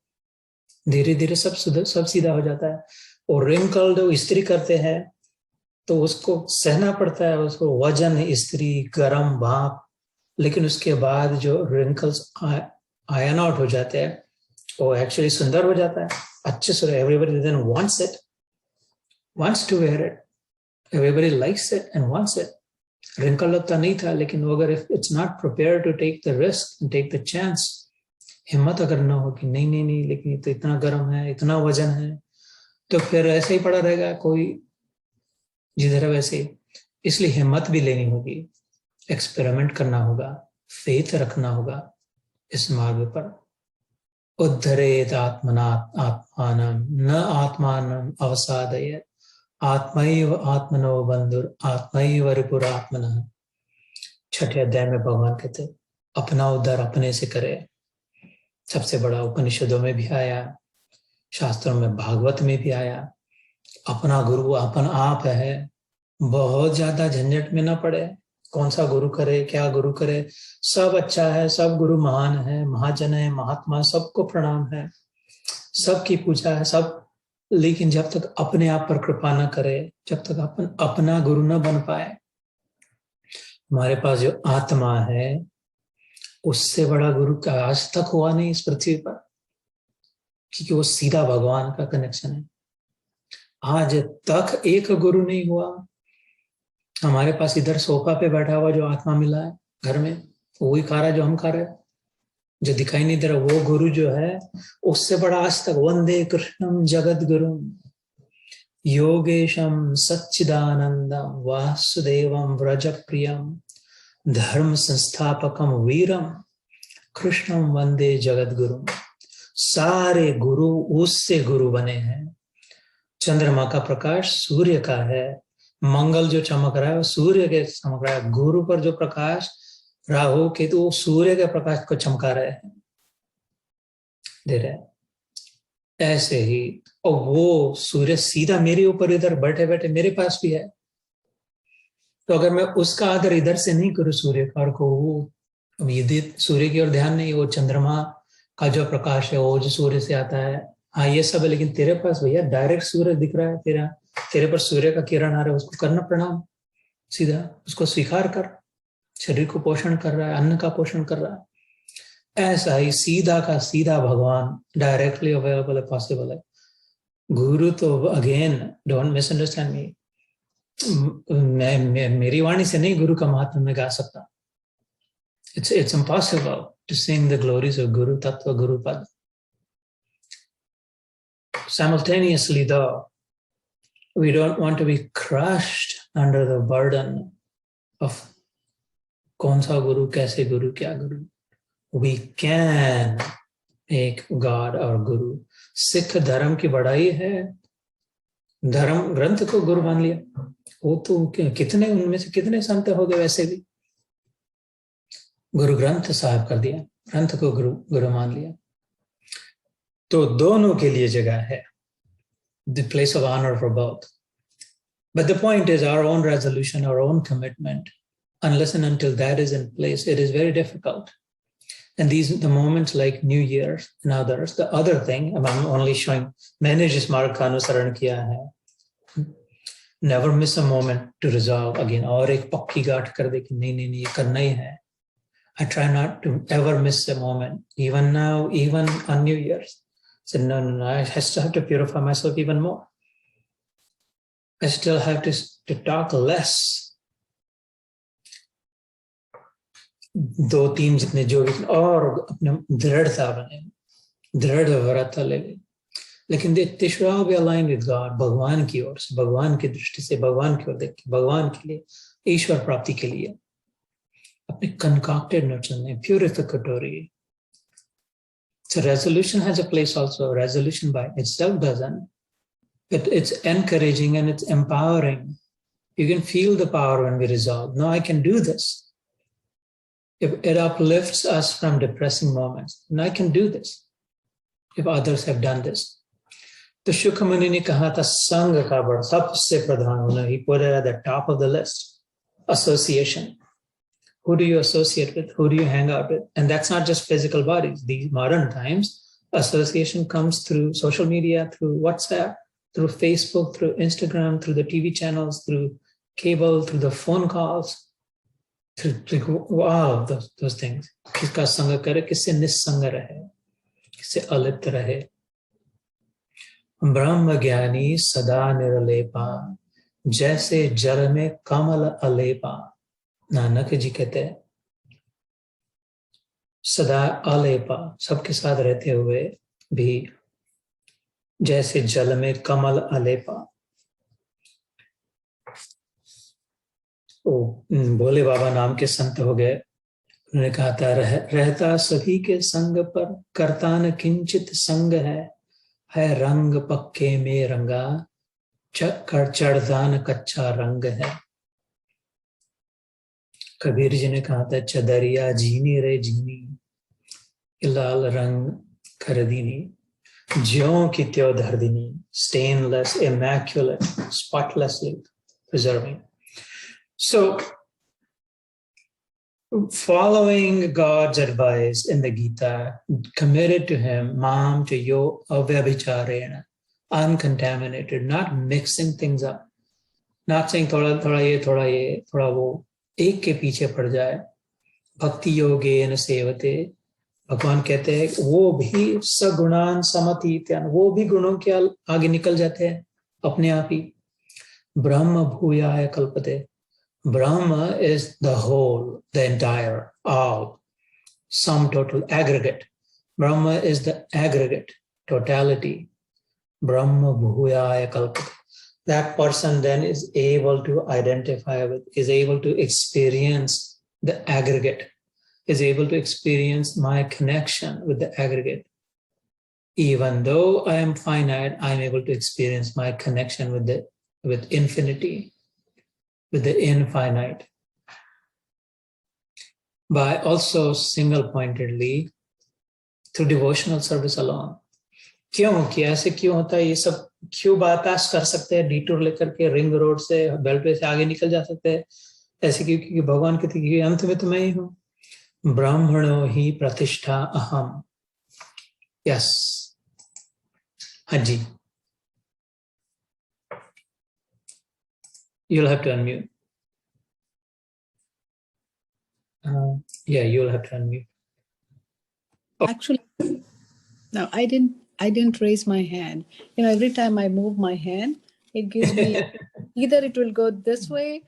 धीरे धीरे सब सीधा हो जाता है। और रिंकल्ड स्त्री करते हैं तो उसको सहना पड़ता है, उसको वजन, स्त्री, गर्म, भाप, लेकिन उसके बाद जो रिंकल्स आयन आउट हो जाते हैं, वो एक्चुअली सुंदर हो जाता है, अच्छे से। Everybody then wants it, wants to wear it, everybody likes it and wants it. Wrinkle लगता नहीं था, लेकिन वो अगर it's not prepare to take the risk, take the chance, हिम्मत अगर ना हो कि नहीं नहीं नहीं, लेकिन ये तो इतना गर्म है, इतना वजन है, तो फिर ऐसे ही पड़ा रहेगा, कोई जिधर है वैसे ही। इसलिए हिम्मत भी लेनी होगी, एक्सपेरिमेंट करना होगा, फेथ रखना होगा इस मार्ग पर। उद्धरेत आत्मानं न आत्मानं अवसादयेत्, आत्मैव आत्मनो बंधुर आत्मैव रिपुरात्मनः। छठे अध्याय में भगवान कहते अपना उद्धार अपने से करे। सबसे बड़ा उपनिषदों में भी आया, शास्त्रों में, भागवत में भी आया, अपना गुरु अपन आप है। बहुत ज्यादा झंझट में ना पड़े, कौन सा गुरु करे, क्या गुरु करे, सब अच्छा है, सब गुरु महान है, महाजन है, महात्मा, सबको प्रणाम है, सबकी पूजा है, सब। लेकिन जब तक अपने आप पर कृपा ना करे, जब तक अपन अपना गुरु ना बन पाए, हमारे पास जो आत्मा है उससे बड़ा गुरु का आज तक हुआ नहीं इस पृथ्वी पर, क्योंकि वो सीधा भगवान का कनेक्शन है। आज तक एक गुरु नहीं हुआ। हमारे पास इधर सोफा पे बैठा हुआ जो आत्मा मिला है घर में, वही खा रहा है जो हम खा रहे हैं। जो दिखाई नहीं दे रहा वो गुरु जो है, उससे बड़ा आज तक, वंदे कृष्णम जगत गुरु योगेशम सच्चिदानंदम वासुदेवम व्रज प्रियम धर्म संस्थापकम वीरम कृष्णम वंदे जगत गुरु। सारे गुरु उससे गुरु बने हैं। चंद्रमा का प्रकाश सूर्य का है, मंगल जो चमक रहा है वो सूर्य के चमक रहा है। गुरु पर जो प्रकाश, राहु केतु, वो सूर्य के प्रकाश को चमका रहे हैं, दे रहे हैं। ऐसे ही, और वो सूर्य सीधा मेरे ऊपर इधर बैठे बैठे मेरे पास भी है। तो अगर मैं उसका आदर इधर से नहीं करूँ सूर्य का, और को यदि सूर्य की ओर ध्यान नहीं, वो चंद्रमा का जो प्रकाश है वो जो सूर्य से आता है, हाँ ये सब है, लेकिन तेरे पास भैया डायरेक्ट सूर्य दिख रहा है, तेरे पर सूर्य का किरण आ रहा है, उसको करना प्रणाम, सीधा उसको स्वीकार कर। शरीर को पोषण कर रहा है, अन्न का पोषण कर रहा है। ऐसा ही सीधा का सीधा भगवान डायरेक्टली अवेलेबल है, पॉसिबल है। गुरु तो अगेन डोंट मिसअंडरस्टैंड मी, मेरी वाणी से नहीं गुरु का महात्म्य में गा सकता। It's impossible to sing the glories of Guru Tattva, Guru Pad. Simultaneously, though, we don't want to be crushed under the burden of kaun sa guru, kaise guru, kya guru. We can make God our guru. Sikh धर्म की बढ़ाई है, धर्म ग्रंथ को गुरु मान लिया। वो तो कितने उनमें से कितने संत हो गए वैसे भी, गुरु ग्रंथ साहब कर दिया, ग्रंथ को गुरु गुरु मान लिया। तो दोनों के लिए जगह है, the place of honor for both. But the point is our own resolution, our own commitment. Unless and until that is in place, it is very difficult. And the moments like New Year's and others, the other thing, I'm only showing, मैंने जिस मार्ग का अनुसरण किया है, never miss a moment to resolve again, और एक पक्की गांठ कर दे कि नहीं ये करना ही है। I try not to ever miss a moment, even now, even on New Year's. I said, no, I still have to purify myself even more. I still have to talk less. 2-3 जितने जो भी, और अपने दृढ़ता बने, दृढ़ व्रत ले। लेकिन they should all be aligned with God, भगवान की ओर से, भगवान की दृष्टि से, भगवान की ओर देख के, भगवान के लिए, ईश्वर प्राप्ति के लिए अपने concocted न चलने, purificatory. So resolution has a place also. Resolution by itself doesn't, but it's encouraging and it's empowering. You can feel the power when we resolve. No, I can do this. If it uplifts us from depressing moments, and I can do this if others have done this. तो शुक मुनि ने कहा था संग का बड़ सबसे प्रधान होना, he put it at the top of the list. Association. Who do you associate with? Who do you hang out with? And that's not just physical bodies. These modern times, association comes through social media, through WhatsApp, through Facebook, through Instagram, through the TV channels, through cable, through the phone calls, through all of those things. किसका संग करे, किससे निस्संग रहे, किससे अलिप्त रहे। ब्रह्म ज्ञानी सदा निरलेपा, जैसे जल में कमल अलेपा। नानक जी कहते हैं सदा अलेपा, सबके साथ रहते हुए भी जैसे जल में कमल अलेपा। भोले बाबा नाम के संत हो गए, उन्होंने कहा था रहता सभी के संग पर, करता न किंचित संग है रंग पक्के में रंगा, चढ़ता न कच्चा रंग है। कबीर जी ने कहा था चदरिया झीनी रे झीनी, लाल रंग कर दीनी, ज्यों की त्यों धर दीनी, stainless, immaculate, spotlessly preserving. So, following God's advice in the Gita, committed to Him, Mam to yo avyabhicharena, uncontaminated, not mixing things up, not saying थोड़ा ये थोड़ा वो, एक के पीछे पड़ जाए। भक्ति योगेन सेवते, भगवान कहते हैं वो भी सगुणान समतीत्यान, वो भी गुणों के आगे निकल जाते हैं अपने आप ही। ब्रह्म भूयाय कल्पते, Brahma is the whole, the entire, all, sum total, aggregate. Brahma is the aggregate, totality. Brahma bhuyaya kalpate. That person then is able to identify with, is able to experience the aggregate, is able to experience my connection with the aggregate. Even though I am finite, I am able to experience my connection with infinity, with the infinite, by also single-pointedly through devotional service alone. क्यों कि ऐसे क्यों होता है, ये सब क्यों bypass कर सकते हैं, डिटूर लेकर के रिंग रोड से, बेल्टवे से आगे निकल जा सकते हैं, ऐसे क्योंकि भगवान कहते कि अंत में तो मैं ही हूँ। ब्राह्मणो ही प्रतिष्ठा अहम। यस, हाँ जी, you'll have to unmute. Yeah, you'll have to unmute. Actually, no, I didn't raise my hand. Every time I move my hand, it gives me either it will go this way.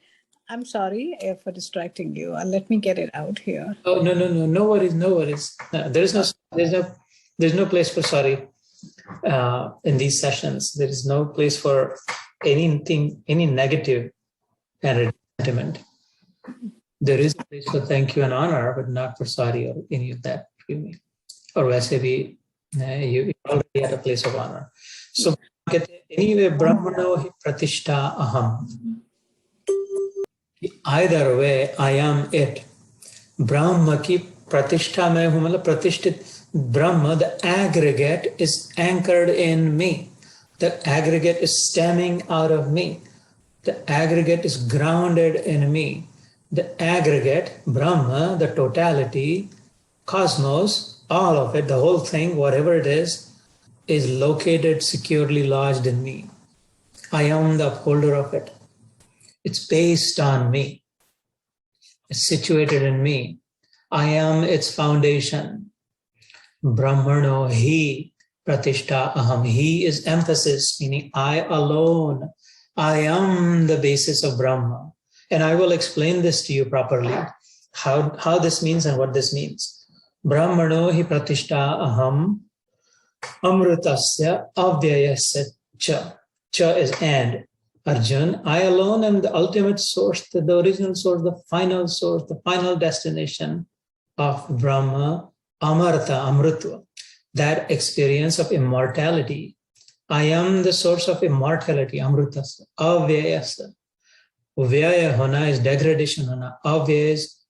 I'm sorry for distracting you. Let me get it out here. Oh, no worries, no worries. There's no place for sorry in these sessions. There is no place for anything, any negative and resentment. There is a place for thank you and honor, but not for sorry or any of that. Or वैसे भी you already at a place of honor. So anyway, Brahmano hi pratishtha aham. Either way, I am it. Brahma की प्रतिष्ठा में हूँ, मतलब प्रतिष्ठित Brahma, the aggregate is anchored in me. The aggregate is stemming out of me. The aggregate is grounded in me. The aggregate, Brahma, the totality, cosmos, all of it, the whole thing, whatever it is located securely lodged in me. I am the upholder of it. It's based on me. It's situated in me. I am its foundation. Brahmano hi pratishtha aham. He is emphasis, meaning I alone. I am the basis of Brahma. And I will explain this to you properly, how this means and what this means. Brahmano hi pratishtha aham amrutasya avyayasya cha. Cha is and. Arjun, I alone am the ultimate source, the original source, the final destination of Brahma, Amarta, Amrutva, that experience of immortality. I am the source of immortality, Amrutasya, Avyayasya. Vyaya hona is degradation hona, Avyaya is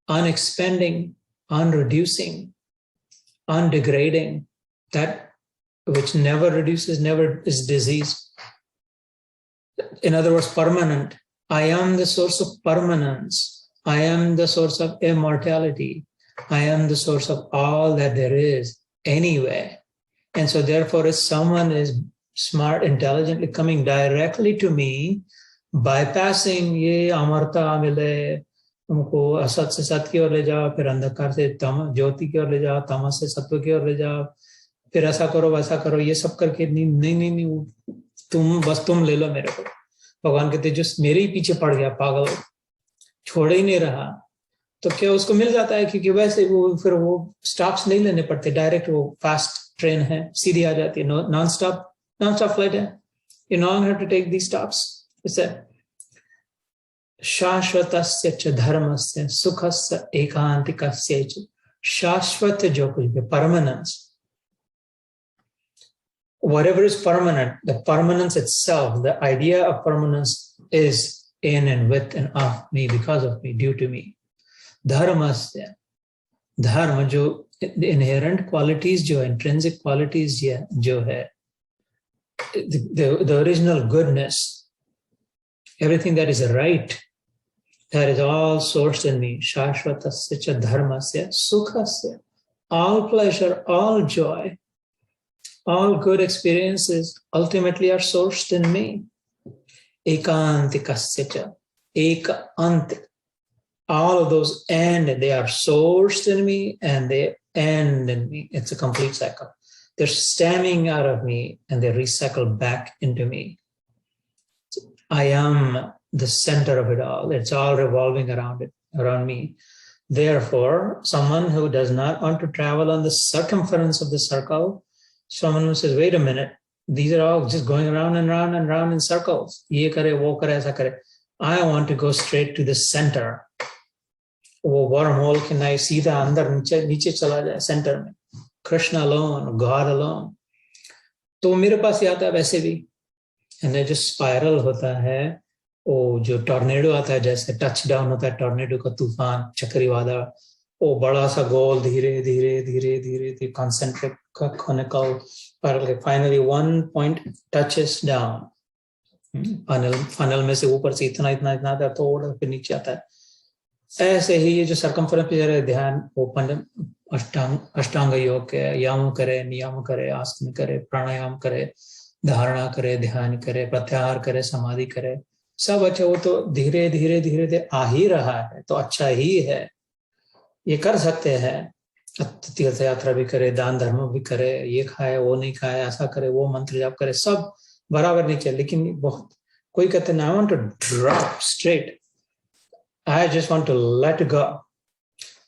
unexpanding, unreducing, undegrading, that which never reduces, never is diseased. In other words, permanent. I am the source of permanence. I am the source of immortality. I am the source of all that there is anyway. And so therefore, if someone is smart, intelligently coming directly to me, bypassing ye amarta mile, तुमको असत से सत की ओर ले जाओ, फिर अंधकार से ज्योति की ओर ले जाओ, तमस से सत्व की ओर ले जाओ, फिर ऐसा करो वैसा करो, ये सब करके नहीं, तुम ले लो मेरे को। भगवान कहते जो मेरे ही पीछे पड़ गया पागल, छोड़ ही नहीं रहा, तो क्या उसको मिल जाता है, क्योंकि वैसे फिर वो स्टॉप्स नहीं लेने पड़ते, डायरेक्ट वो फास्ट ट्रेन है, सीधी आ जाती है, नॉन स्टॉप फ्लाइट है, you not have to take the stops. इसे शाश्वतस्य च धर्मस्य सुखस्य एकांतिकस्य च, शाश्वत जो कुछ भी, permanence, whatever is permanent, the permanence itself, the idea of permanence is in and with and of me, because of me, due to me. Dharmasya, dharma जो inherent qualities, जो intrinsic qualities जो है, the original goodness, everything that is right, that is all sourced in me. Shashvatasya cha dharmasya sukhasya, all pleasure, all joy, all good experiences ultimately are sourced in me. Ekantikasya cha, ekantik, all of those end, they are sourced in me and they end in me. It's a complete cycle. They're stemming out of me and they recycle back into me. I am the center of it all. It's all revolving around me. Therefore, someone who does not want to travel on the circumference of the circle, someone who says, wait a minute, these are all just going around and round and round in circles. Ye kare, wo kare, aisa kare. I want to go straight to the center. वो wormhole के नहीं, सीधा अंदर नीचे चला जाए, centre में, Krishna alone, God alone. तो मेरे पास ही आता है वैसे भी, and जो स्पाइरल होता है, वो जो टॉर्नेडो आता है, जैसे टच डाउन होता है टॉर्नेडो का तूफान, चक्रवादल, वो बड़ा सा गोल धीरे धीरे concentric conical spiral, finally one point touches down funnel में से ऊपर से इतना इतना इतना आता है तो फिर नीचे आता है। ऐसे ही ये जो सरकमफेरेंस पे ध्यान ओपन अष्टांग योग के याम करे, नियम करे, आसन करे, प्राणायाम करे, धारणा करे, ध्यान करे, प्रत्याहार करे, समाधि करे, सब अच्छा। वो तो धीरे धीरे धीरे धीरे आ ही रहा है तो अच्छा ही है, ये कर सकते हैं। तीर्थ यात्रा भी करे, दान धर्म भी करे, ये खाए वो नहीं खाए, ऐसा करे, वो मंत्र जाप करे, सब बराबर नहीं चले। लेकिन बहुत कोई कहते हैं I want to drop straight, I just want to let go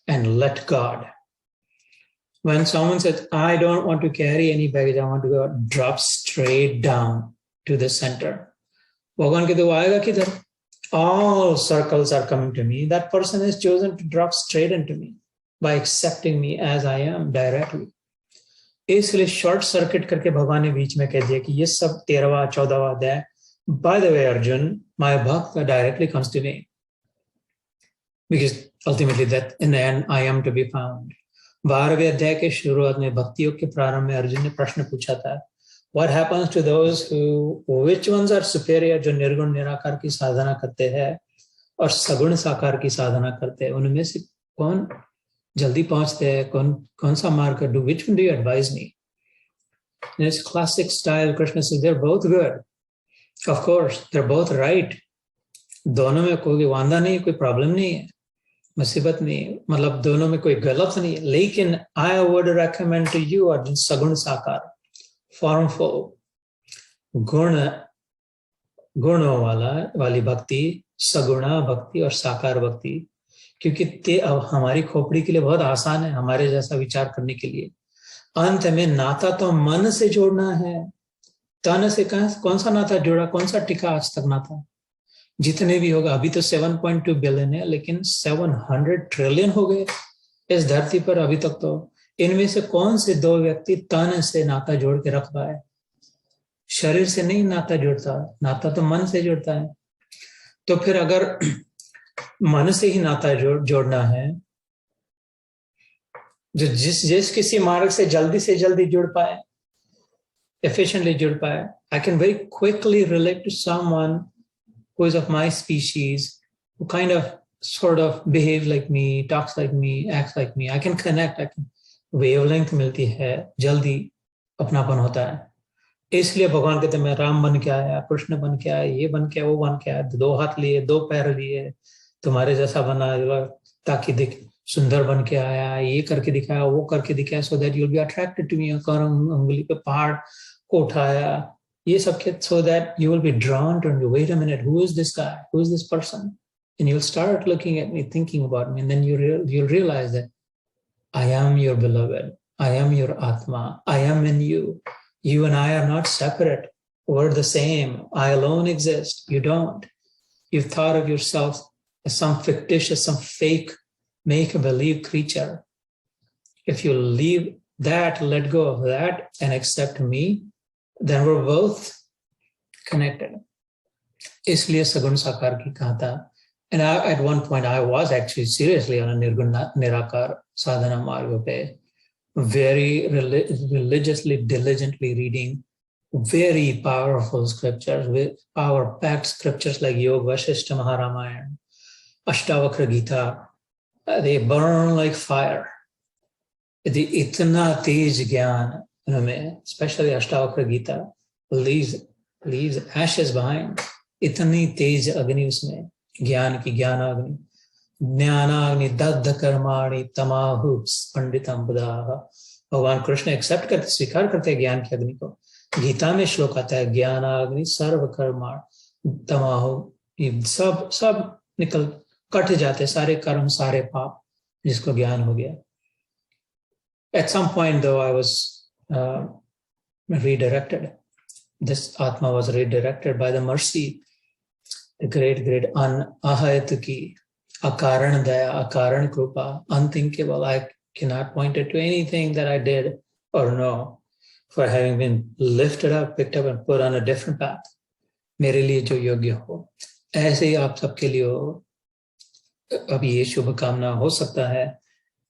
and let God. When someone says, I don't want to carry any baggage, I want to go drop straight down to the center. भगवान कहते वो आएगा किधर? All circles are coming to me. That person has chosen to drop straight into me by accepting me as I am directly. इसलिए short circuit करके भगवान ने बीच में कह दिया कि ये सब 13वां 14वां अध्याय, by the way Arjun, my bhakta directly comes to me because ultimately that in the end I am to be found. 12वें अध्याय के शुरुआत में भक्ति योग के प्रारंभ में अर्जुन ने प्रश्न पूछा था, What happens to those who, which ones are superior, जो निर्गुण निराकार की साधना करते हैं और सगुण साकार की साधना करते हैं, उनमें से कौन जल्दी पहुंचते हैं, कौन सा मार्ग है? Which one do you advise me? In its classic style, Krishna says they're both good. Of course, they're both right. दोनों में कोई वांदा नहीं, कोई प्रॉब्लम नहीं है, मुसीबत नहीं, मतलब दोनों में कोई गलत नहीं। लेकिन I would recommend to you Arjun सगुण साकार, फॉर्मफुल, गुणों वाली भक्ति, सगुणा भक्ति और साकार भक्ति, क्योंकि ते अब हमारी खोपड़ी के लिए बहुत आसान है, हमारे जैसा विचार करने के लिए। अंत में नाता तो मन से जोड़ना है, तन से कौन सा नाता जोड़ा, कौन सा टिका आज तक नाता? जितने भी होगा, अभी तो 7.2 बिलियन है, लेकिन 700 ट्रिलियन हो गए इस धरती पर अभी तक। तो इनमें से कौन से 2 व्यक्ति तन से नाता जोड़ के रख पाए? शरीर से नहीं नाता जोड़ता, नाता तो मन से जोड़ता है। तो फिर अगर मन से ही नाता जोड़ना है, जो जिस किसी मार्ग से जल्दी जुड़ पाए, efficiently जुड़ पाए, I can very quickly relate to someone who is of my species, who kind of sort of behaves like me, talks like me, acts like me. I can connect, wavelength मिलती है, जल्दी अपनापन होता है। इसलिए भगवान कहते हैं मैं राम बन के आया, कृष्ण बन के आया, ये बन के आया, वो बन के आया, 2 हाथ लिए, 2 पैर लिए, तुम्हारे जैसा बना ताकि दिख सुंदर बन के आया, ये करके दिखाया, वो करके दिखाया, so that you'll be attracted to me। उंगली पे पहाड़ को उठाया, ये सब के so that you will be drawn to me। Wait a minute, who is this guy? Who is this person? And you'll start looking at me, thinking about me, and then you'll realize that I am your beloved, I am your Atma, I am in you. You and I are not separate. We're the same. I alone exist. You don't. You've thought of yourself as some fictitious, some fake, make-believe creature. If you leave that, let go of that, and accept me, then we're both connected. इसलिए सगुण साकार की कहा था। And at one point, I was actually seriously on a निर्गुण निराकार sadhana marg pe, very religiously, diligently reading very powerful scriptures, with power-packed scriptures like Yoga Vasishtha Maharamayana, Ashtavakra Gita. They burn like fire. The itna tej gyan, especially Ashtavakra Gita, leaves ashes behind. Itni tej agni usme, ज्ञान की ज्ञानाग्नि, ज्ञानाग्नि दग्ध कर्माणि तमाहु पंडितम बुधाः। भगवान Krishna accept करते, स्वीकार करते हैं ज्ञान की अग्नि को। गीता में श्लोक आता है ज्ञानाग्नि सर्व कर्माणि तमाहु, सब निकल कट जाते, सारे कर्म सारे पाप, जिसको ज्ञान हो गया। At some point though I was redirected. This Atma was redirected by the mercy, the great ahayatuki, akaran daya, akaran krupa, unthinkable. I cannot point it to anything that I did or know for having been lifted up, picked up and put on a different path. मेरे लिए जो योग्य हो, ऐसे ही आप सबके लिए हो। अब ये शुभकामना हो सकता है।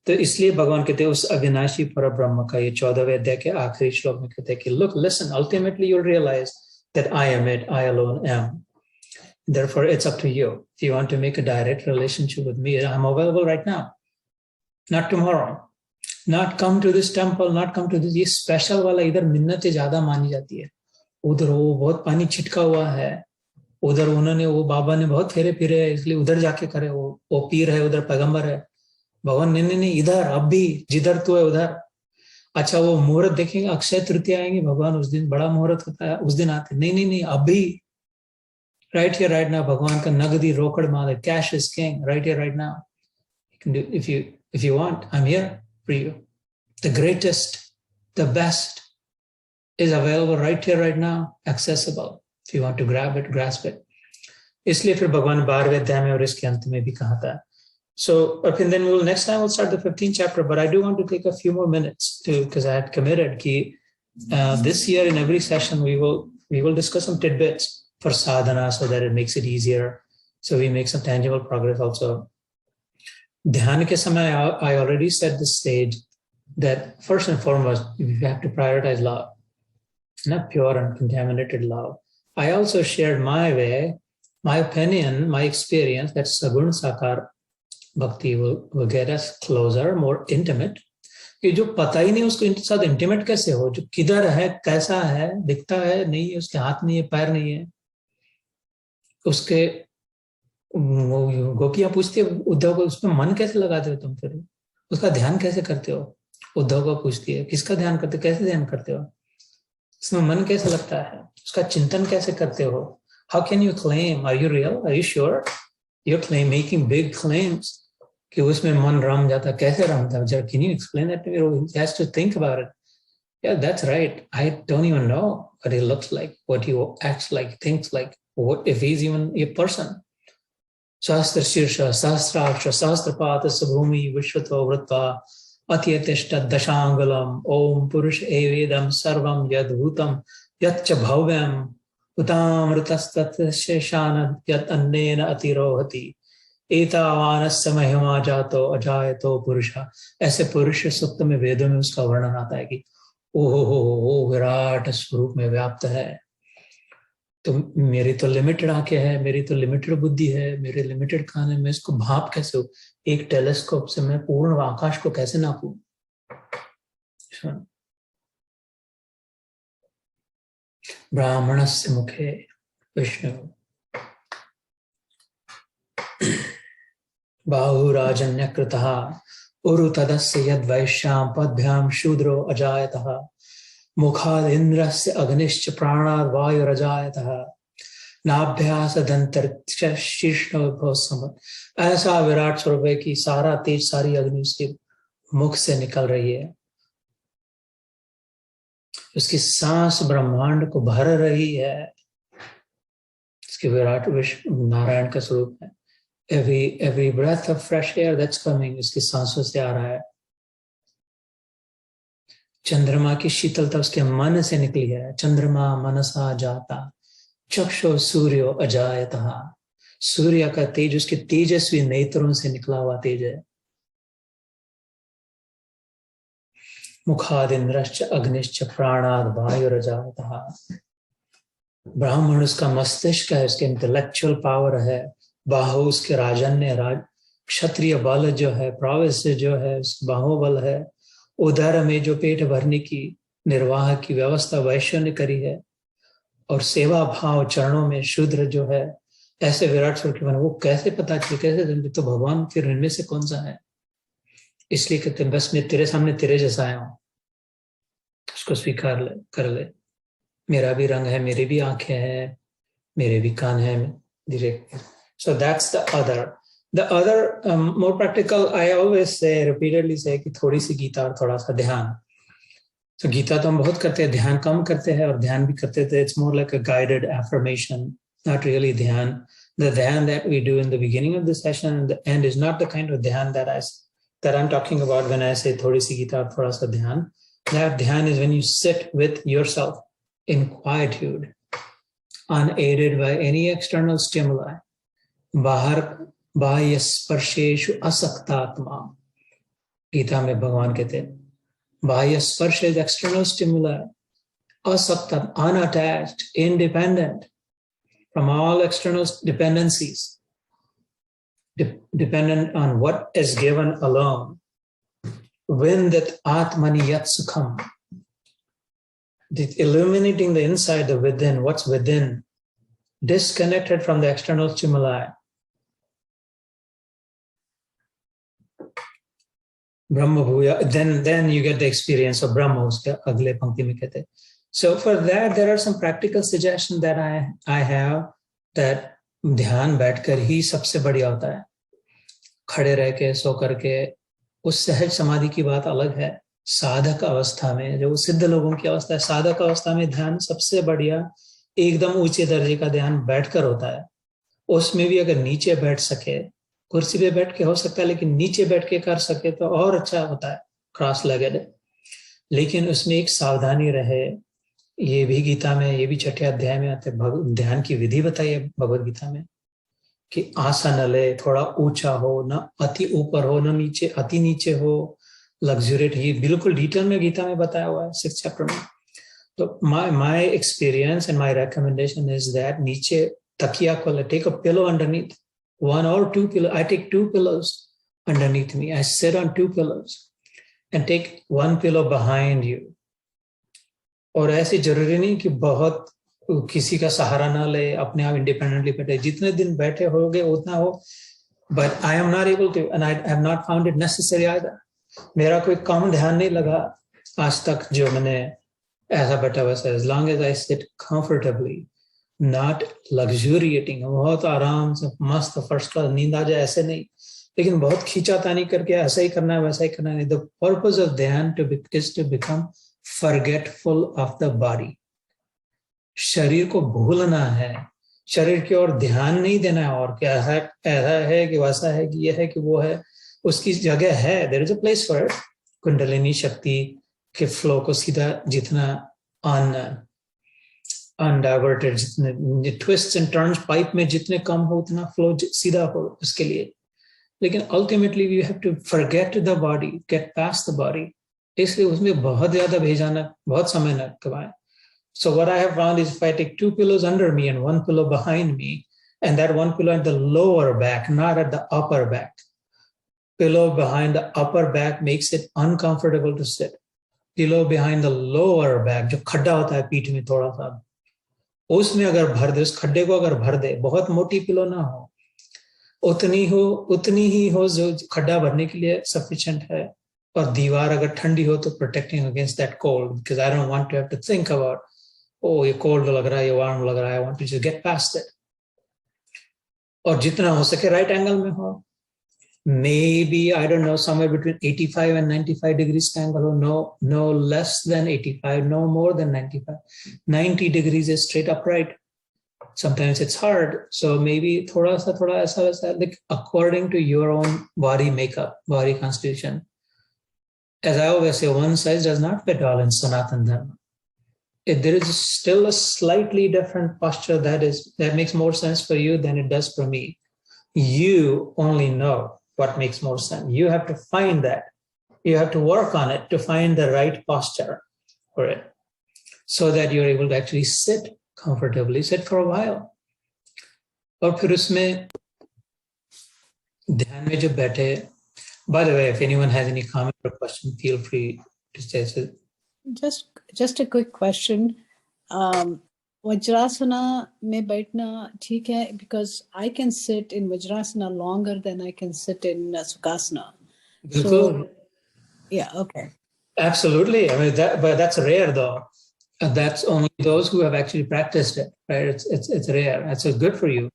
तो इसलिए भगवान कहते हैं उस अविनाशी पर ब्रह्म का ये 14वें अध्याय के आखिरी श्लोक में कहते हैं कि look, listen, ultimately you'll realize that I am it, I alone am. Therefore, it's up to you. If you want to make a direct relationship with me, I'm available right now, not tomorrow. Not come to this temple, not come to this. ये special वाला इधर मिन्नतें ज्यादा मानी जाती है, उधर वो बहुत पानी छिटका हुआ है, उधर उन्होंने वो बाबा ने बहुत फेरे फिरे है इसलिए उधर जाके करे, वो पीर है उधर पैगंबर है। भगवान नहीं, इधर अब भी जिधर तू है उधर। अच्छा वो मुहूर्त देखेंगे, अक्षय तृतीया आएंगे, भगवान उस दिन बड़ा मुहूर्त होता है, उस दिन आते। नहीं अभी, राइट हियर राइट नाउ। भगवान का नगदी रोकड़ माल है, cash is king, right here right now. If you want, I am here for you. The greatest, the best is available right here, right now, accessible. If you want to grab it, grasp it. इसलिए फिर भगवान 12वें अध्याय में और इसके अंत में भी कहा था. So, and then next time we'll start the 15th chapter, but I do want to take a few more minutes because I had committed कि this year in every session we will discuss some tidbits for sadhana so that it makes it easier. So we make some tangible progress also. ध्यान के समय I already set the stage that first and foremost we have to prioritize love, not pure uncontaminated love. I also shared my way, my opinion, my experience that Sagun Sakar Bhakti will get us closer, more intimate. कि जो पता ही नहीं उसको साथ intimate कैसे हो, जो किधर है, कैसा है, दिखता है नहीं है, उसके हाथ नहीं है, पैर नहीं है, उसके गोपियां पूछती है उद्धव को, उसमें मन कैसे लगाते हो तुम, फिर उसका ध्यान कैसे करते हो? उद्धव को पूछती है किसका ध्यान करते हो, कैसे ध्यान करते हो, उसमें मन कैसे लगता है, उसका चिंतन कैसे करते हो? How can you claim, are you real, are you sure, you claim making big claims कि उसमें मन रम जाता, कैसे रमता है? Can you explain that to me? He has to think about it. Yeah, that's right. I don't even know what he looks like, what he acts like, thinks like, what if he's even a person. Sahasra Shirsha, Sahasraksha, Sahasrapatasya Bhumi, Vishwato Vritva, Atyatishta Dashangalam, Om Purush Evedam Sarvam Yadbhutam, Yatcha Bhavyam, Utamritastatseshana Yat Annena Atirohati, Etavanasya Mahima Jato Ajayato Purusha. ऐसे पुरुष सूक्त में वेदों में उसका वर्णन आता है कि ओ विराट स्वरूप में व्याप्त है. तो मेरी तो लिमिटेड आंखें है, मेरी तो लिमिटेड बुद्धि है, मेरे लिमिटेड कान है, मैं इसको भाप कैसे हो? एक टेलीस्कोप से मैं पूर्ण आकाश को कैसे नापूं? ब्राह्मणस्य मुखे विष्णु बाहुराजन्यकृतः उरु तदस्य यद् वैश्यां पद्भ्यां शूद्रो अजायतः मुखाद इंद्रस्य अग्निश्च प्राणाद वायुरजायतः नाभ्यास दंतर्क्ष शीर्षो समत. ऐसा विराट स्वरूप है कि सारा तेज, सारी अग्नि उसके मुख से निकल रही है, उसकी सांस ब्रह्मांड को भर रही है. इसके विराट विश्व नारायण का स्वरूप है. Every breath of fresh air that's coming इसकी सांसों से आ रहा है. चंद्रमा की शीतलता उसके मन से निकली है. चंद्रमा मनसा जाता चक्षु सूर्यो अजायतः. सूर्य का तेज उसके तेजस्वी नेत्रों से निकला हुआ तेज है. मुखाद इंद्रश्च अग्निश्च प्राणाद वायुरजायतः. ब्राह्मण उसका मस्तिष्क है, उसके इंटेलेक्चुअल पावर है. बाहु उसके राजन्य, क्षत्रिय बल जो है, प्रॉविस जो है, बाहुबल है. उदर में जो पेट भरने की निर्वाह की व्यवस्था वैश्य ने करी है, और सेवा भाव चरणों में शूद्र जो है. ऐसे विराट स्वरूप के मन वो कैसे पता चले, कैसे समझे? तो भगवान फिर इनमें से कौन सा है? इसलिए कहते हैं बस मैं तेरे सामने तेरे जैसा आया हूं, उसको स्वीकार ले, कर ले. मेरा भी रंग है, मेरी भी आंखें हैं, मेरे भी कान हैं. So that's the other. The other more practical, I always say, repeatedly say कि थोड़ी सी गीता और थोड़ा सा ध्यान. So गीता तो हम बहुत करते हैं, ध्यान कम करते हैं, और ध्यान भी करते थे. It's more like a guided affirmation, not really ध्यान. The dhyan that we do in the beginning of the session and the end is not the kind of dhyan that I'm talking about when I say थोड़ी सी गीता और थोड़ा सा ध्यान. That dhyan is when you sit with yourself in quietude, unaided by any external stimuli. बाहर बाह्य स्पर्शेषु असक्तात्मा. गीता में भगवान कहते हैं बाह्य स्पर्श is external stimuli, asakta, unattached, independent from all external dependencies, dependent on what is given alone. When that Atmani Yat Sukham, illuminating the inside, the within, what's within, disconnected from the external stimuli. Brahma Bhuya, then you get the experience of Brahma. Agle pankti mein kehte. So for that, there are some practical suggestions that I have, that ध्यान बैठकर ही सबसे बढ़िया होता है. खड़े रह के, सो करके, उस सहज समाधि की बात अलग है. साधक अवस्था में, जो सिद्ध लोगों की अवस्था है, साधक अवस्था में ध्यान सबसे बढ़िया, एकदम ऊंचे दर्जे का ध्यान बैठकर होता है. उसमें भी अगर नीचे बैठ सके, कुर्सी पे बैठ के हो सकता है, लेकिन नीचे बैठ के कर सके तो और अच्छा होता है, क्रॉस लेगेड. लेकिन उसमें एक सावधानी रहे. ये भी गीता में, ये भी 6ठे अध्याय में आते, ध्यान की विधि बताई है भगवद गीता में, कि आसन ले, थोड़ा ऊंचा हो, ना अति ऊपर हो, ना नीचे अति नीचे हो, लग्जूरियट. ये बिल्कुल डिटेल में गीता में बताया हुआ है 6th चैप्टर में. तो my experience and my recommendation is that नीचे तकिया को, take a pillow underneath, 1 or 2 pillows. I take 2 pillows underneath me. I sit on 2 pillows and take 1 pillow behind you. और ऐसे जरूरी नहीं कि बहुत किसी का सहारा ना ले, अपने आप इंडिपेंडेंटली बैठे. जितने दिन बैठे होगे उतना हो. But I am not able to, and I have not found it necessary either. मेरा कोई कम ध्यान नहीं लगा आज तक जो मैंने ऐसा बैठा हुआ. As long as I sit comfortably, not luxuriating, बहुत आराम से मस्त फर्स्ट क्लास नींद आ जाए, ऐसे नहीं, लेकिन बहुत खींचातानी करके ऐसा ही करना है, वैसा ही करना है. The purpose of dhyan is to become forgetful of the body. शरीर को भूलना है, शरीर की ओर ध्यान नहीं देना है. और क्या है, ऐसा है कि वैसा है कि ये है कि वो है, उसकी जगह है. There is a place for it. Kundalini शक्ति के फ्लो को सीधा, जितना अनडाइवर्टेड, जितने ट्विस्ट एंड टर्न्स पाइप में जितने कम हो, उतना फ्लो सीधा हो उसके लिए. लेकिन ultimately we have to forget the body, get past the body. इसलिए उसमें बहुत ज्यादा भेजाना, बहुत समय न कमाए. So what I have found is if I take 2 pillows under me and 1 pillow behind me, and that 1 pillow at the lower back, not at the upper back. Pillow behind the upper back makes it uncomfortable to sit. Pillow behind the lower back, जो खड्डा होता है पीठ में थोड़ा सा, उसमें अगर भर दे, उस खड्डे को अगर भर दे, बहुत मोटी पिलो ना हो, उतनी ही हो जो खड्डा भरने के लिए सफिशिएंट है. और दीवार अगर ठंडी हो तो protecting against that cold, because I don't want to have to think about, oh ये कोल्ड लग रहा है, ये वार्म लग रहा है. I want to just get past it. और जितना हो सके राइट एंगल में हो. Maybe, I don't know, somewhere between 85 and 95 degrees का angle हो, no less than 85, no more than 95. 90 degrees is straight upright. Sometimes it's hard, so maybe थोड़ा ऐसा वैसा, like according to your own body makeup, body constitution. As I always say, one size does not fit all in Sanatan Dharma. If there is still a slightly different posture that makes more sense for you than it does for me. You only know what makes more sense. You have to find that. You have to work on it to find the right posture for it, so that you're able to actually sit comfortably, sit for a while. और फिर उसमें ध्यान में जब बैठे. By the way, if anyone has any comment or question, feel free to say so. Just a quick question. Vajrasana में बैठना ठीक है, because I can sit in Vajrasana longer than I can sit in Sukhasana. So, yeah, okay. Absolutely. I mean, but that's rare though. That's only those who have actually practiced it, right? It's rare. That's good for you.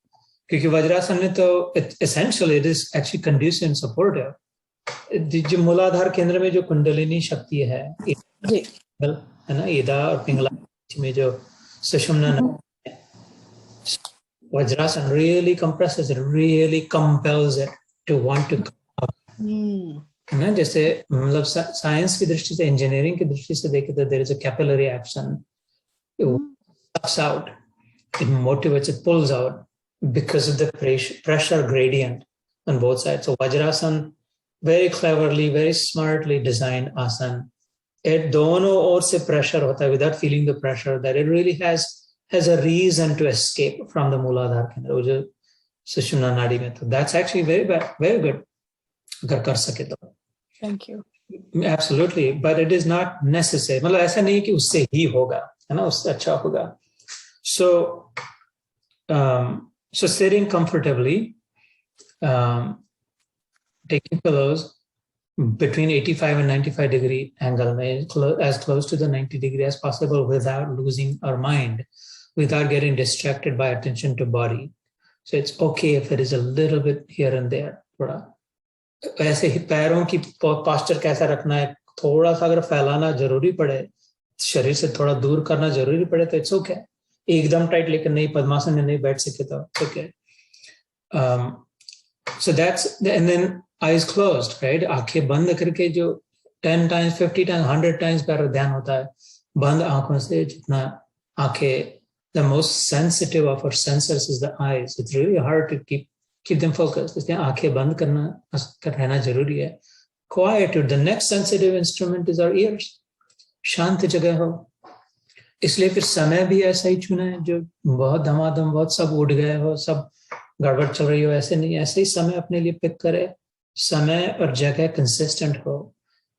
क्योंकि वज्रासन में तो essentially it is actually conducive and supportive. जो मूलाधार केंद्र में जो कुंडलिनी शक्ति है ना, ईदा और पिंगला में जो सुषुम्ना, Vajrasan really compresses it, really compels it to want to come up. ना, जैसे मतलब साइंस की दृष्टि से, इंजीनियरिंग की दृष्टि से देखे तो there is a capillary action. It sucks out, it motivates, it pulls out because of the pressure gradient on both sides. So Vajrasan, very cleverly, very smartly designed asana दोनों ओर से प्रेशर होता है without feeling the pressure, that it really has a reason to escape from the मूलाधार के अंदर, वो जो सुषुम्ना नाड़ी में, तो that's actually very good अगर कर सके तो. Thank you. Absolutely, but it is not necessary. मतलब ऐसा नहीं कि उससे ही होगा, है ना, उससे अच्छा होगा. So sitting comfortably, taking pillows between 85 and 95 degree angle, as close to the 90 degree as possible without losing our mind, without getting distracted by attention to body. So it's okay if it is a little bit here and there. थोड़ा ऐसे ही पैरों की posture कैसा रखना है, थोड़ा सा अगर फैलाना जरूरी पड़े, शरीर से थोड़ा दूर करना जरूरी पड़े तो इट्स ओके. एकदम टाइट लेकर नहीं, पद्मासन में नहीं बैठ सके तो it's okay. So that's, and then eyes closed, right? आंखें बंद करके जो 10 times, 50 times, 100 times का ध्यान होता है, बंद आंखों से जितना आंखें, the most sensitive of our sensors is the eyes. It's really hard to keep them focused. इसलिए आंखें बंद कर रहना जरूरी है. Quietude, the next sensitive instrument is our ears. शांत जगह हो. इसलिए फिर समय भी ऐसा ही चुना है, जो बहुत धमाधम, बहुत सब उड़ गए हो, सब गड़बड़ चल रही हो, ऐसे नहीं. ऐसे ही समय अपने लिए पिक करे. समय और जगह कंसिस्टेंट हो,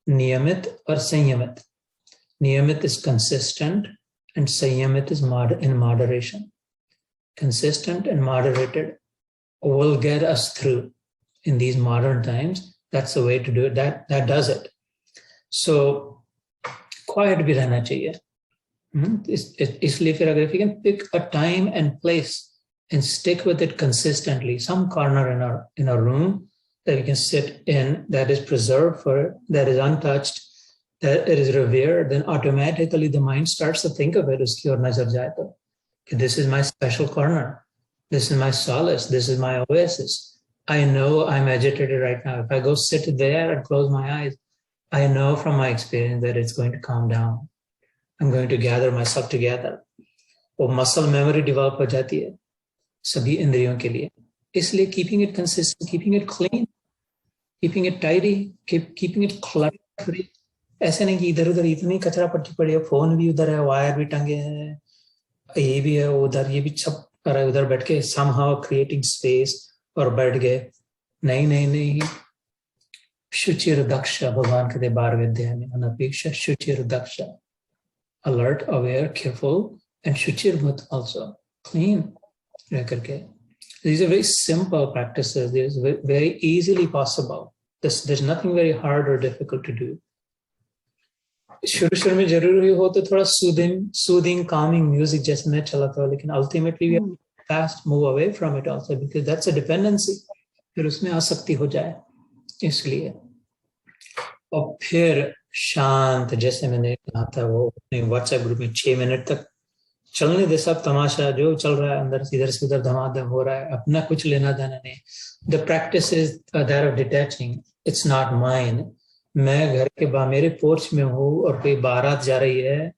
नियमित और संयमित. नियमित is consistent and संयमित is in moderation. Consistent and moderated will get us through in these modern times. That's the way to do it. That does it. So quiet भी रहना चाहिए. इसलिए फिर अगर if you can pick a time and place and stick with it consistently, some corner in our room that we can sit in, that is preserved for, that is untouched, that it is revered, then automatically the mind starts to think of it. Uski aur nazar jaye to, this is my special corner. This is my solace. This is my oasis. I know I'm agitated right now. If I go sit there and close my eyes, I know from my experience that it's going to calm down. I'm going to gather myself together. वो muscle memory develop हो जाती है सभी इंद्रियों के लिए. इसलिए keeping it consistent, keeping it clean, keeping it tidy, keeping it clutter free. ऐसे नहीं कि इधर उधर इतनी कचरा पट्टी पड़ी है, फोन भी उधर है, वायर भी टंगे हैं, ये भी है उधर, ये भी छप कर है उधर, बैठ के somehow creating space और बैठ गए. नहीं. शुचिर दक्ष, भगवान कहते 12वें अध्याय में, अनपेक्ष शुचिर दक्ष, alert, aware, careful, and shuchir bhut also, clean. These are very simple practices. These are very easily possible. There's nothing very hard or difficult to do. शुरू में जरूरी हो तो थोड़ा soothing, calming music जैसे मैं चलाता हूँ, लेकिन ultimately we have to fast move away from it also, because that's a dependency. फिर उसमें आसक्ति हो जाए, इसलिए. और फिर शांत, जैसे मैंने कहा था, वो अपने व्हाट्सएप ग्रुप में 6 मिनट तक चलने दे, सब तमाशा जो चल रहा है अंदर से इधर से उधर धमाधम हो रहा है, अपना कुछ लेना देना नहीं. The practice is that of detaching. It's not mine. मैं घर के मेरे पोर्च में हूँ और कोई बारात जा रही है,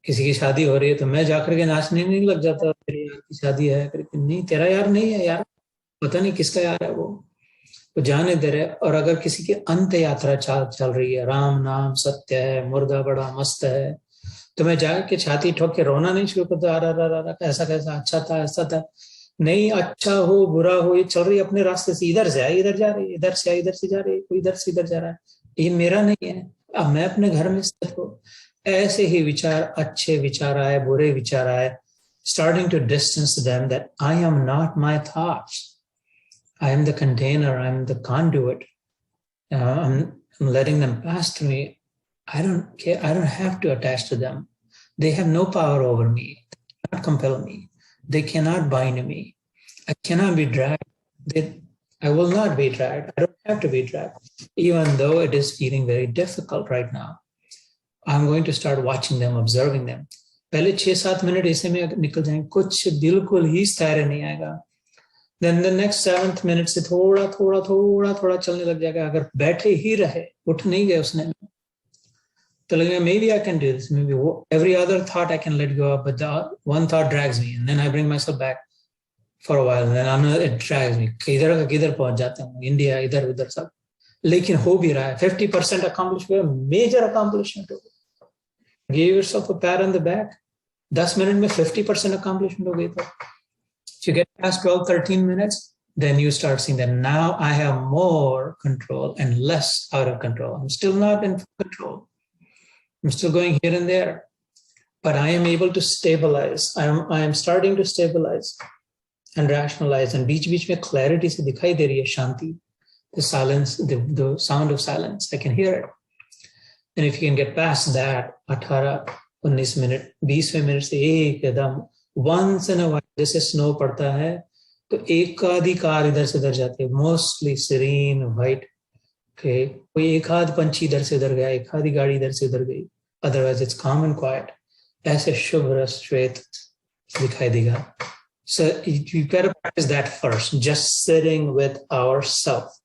किसी की शादी हो रही है, तो मैं जाकर के नाचने नहीं लग जाता. तेरे यार की शादी है करके, नहीं, तेरा यार नहीं है यार, पता नहीं किसका यार है वो, तो जाने दे रहे. और अगर किसी की अंत यात्रा चल रही है, राम नाम सत्य है, मुर्दा बड़ा मस्त है, तो मैं जाके छाती ठोक के रोना नहीं शुरू करता, अरे कैसा अच्छा था, ऐसा था. नहीं, अच्छा हो बुरा हो, ये चल रही है अपने रास्ते से, इधर से आई इधर जा रही है, इधर से आई इधर से जा रही है, कोई इधर से इधर जा रहा है, ये मेरा नहीं है. अब मैं अपने घर में स्थित हूँ. ऐसे ही विचार, अच्छे विचार आए, बुरे विचार आए, starting to distance them, that I am not my thoughts. I am the container, I am the conduit. I'm letting them pass through me. I don't care. I don't have to attach to them. They have no power over me. They cannot compel me. They cannot bind me. I cannot be dragged. I will not be dragged. I don't have to be dragged. Even though it is feeling very difficult right now, I'm going to start watching them, observing them. पहले 6-7 minute ऐसे में निकल जाएंगे, कुछ बिल्कुल ही स्थैर्य नहीं आएगा. Then the next 7th minute से थोड़ा चलने लग जाएगा. अगर बैठे ही रहे, उठ नहीं गए उसने, तो लगेगा maybe I can do this. Maybe every other thought I can let go of, but the one thought drags me, and then I bring myself back for a while, and then another, it drags me. किधर पहुंच जाता हूँ, India इधर उधर सब. लेकिन हो भी रहा है, 50% अकम्प्लिश हुआ, मेजर अकम्प्लिशमेंट हो गई। Give yourself a PAT on the back. 10 minute में 50% अकम्प्लिशमेंट हो गई। तो if you get past 12-13 minutes, then you start seeing that now I have more control and less out of control. I'm still not in control. I'm still going here and there, but I am able to stabilize. I am starting to stabilize and rationalize. And beach में clarity से दिखाई दे रही है शांति. The silence, the sound of silence, I can hear it. And if you can get past that, 18-19 minute, 20वें minute से एकदम once in a while, जैसे snow पड़ता है तो एक आधी कार इधर से उधर जाती है, मोस्टली सीरीन व्हाइट, कोई एक आध पंछी इधर से उधर गया, एक आधी गाड़ी इधर से उधर गई, अदरवाइज इट्स काम एंड क्वाइट। ऐसे शुभ्र श्वेत दिखाई देगा। So you gotta practice that first, just sitting with ourselves,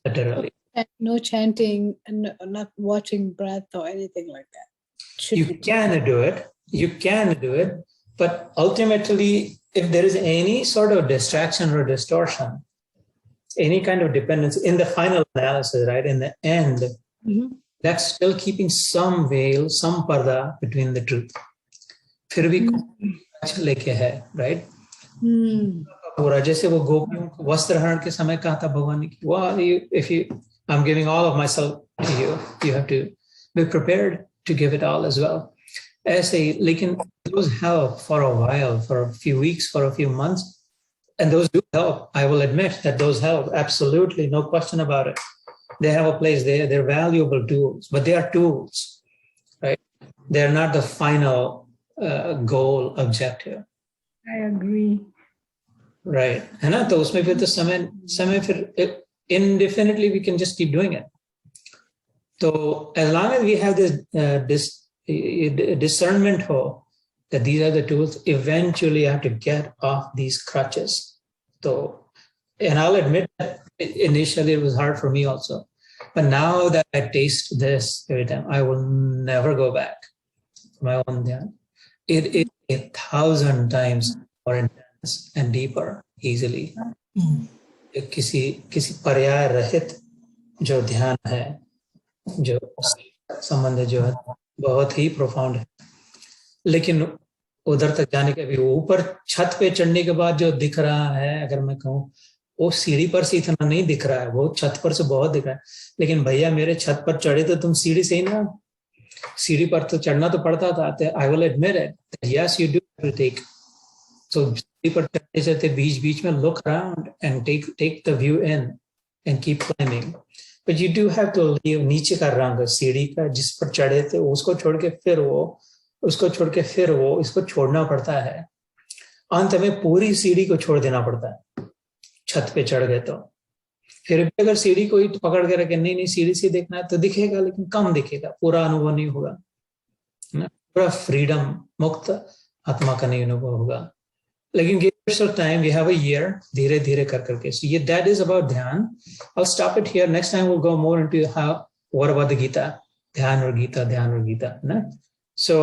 literally. No chanting and not watching breath or anything like that. You can do it, but ultimately, if there is any sort of distraction or distortion, any kind of dependence in the final analysis, right, in the end, that's still keeping some veil, some parda between the truth. फिर भी लेके है, right? पूरा जैसे वो गोपियों को वस्त्र हरण के समय कहा था भगवान ने कि well, if you, I'm giving all of myself to you, you have to be prepared to give it all as well. ऐसे ही, लेकिन those help for a while, for a few weeks, for a few months, and those do help. I will admit that those help, absolutely, no question about it. They have a place there. They're valuable tools, but they are tools, right? They're not the final goal, objective. I agree. Right. है ना? तो उसमें फिर तो समय फिर indefinitely we can just keep doing it. So as long as we have this discernment ho, that these are the tools, eventually you have to get off these crutches. So, and I'll admit that initially it was hard for me also. But now that I taste this every time, I will never go back to my own dhyan. It is 1,000 times more intense and deeper, easily. किसी पर्याय रहित जो ध्यान है, जो संबंध जो है बहुत ही प्रोफाउंड है। लेकिन उधर तक जाने के भी ऊपर छत पे चढ़ने के बाद जो दिख रहा है, अगर मैं कहूँ, वो सीढ़ी पर से इतना नहीं दिख रहा है, वो छत पर से बहुत दिख रहा है। लेकिन भैया मेरे छत पर चढ़े तो तुम सीढ़ी से ही ना, सीढ़ी पर तो चढ़ना तो पड़ता था। I will admit it, yes you do take, so सीढ़ी पर चढ़ते चढ़ते बीच बीच में look around and take the view in and keep climbing. But you do have to leave नीचे का रंग सीढ़ी का जिस पर चढ़े थे, उसको छोड़ के फिर वो, उसको छोड़ के फिर वो, इसको छोड़ना पड़ता है। अंत में पूरी सीढ़ी को छोड़ देना पड़ता है छत पे चढ़ गए तो। फिर भी अगर सीढ़ी को ही पकड़ के रखे, नहीं सीढ़ी से देखना है तो दिखेगा, लेकिन कम दिखेगा, पूरा अनुभव नहीं होगा, पूरा फ्रीडम, मुक्त आत्मा का नहीं अनुभव होगा। लेकिन give yourself time, we have a year, धीरे धीरे कर करके। So yeah, that is about ध्यान. I'll stop it here. Next time we'll go more into how, what about the Gita? ध्यान और गीता, ध्यान और गीता, ना? So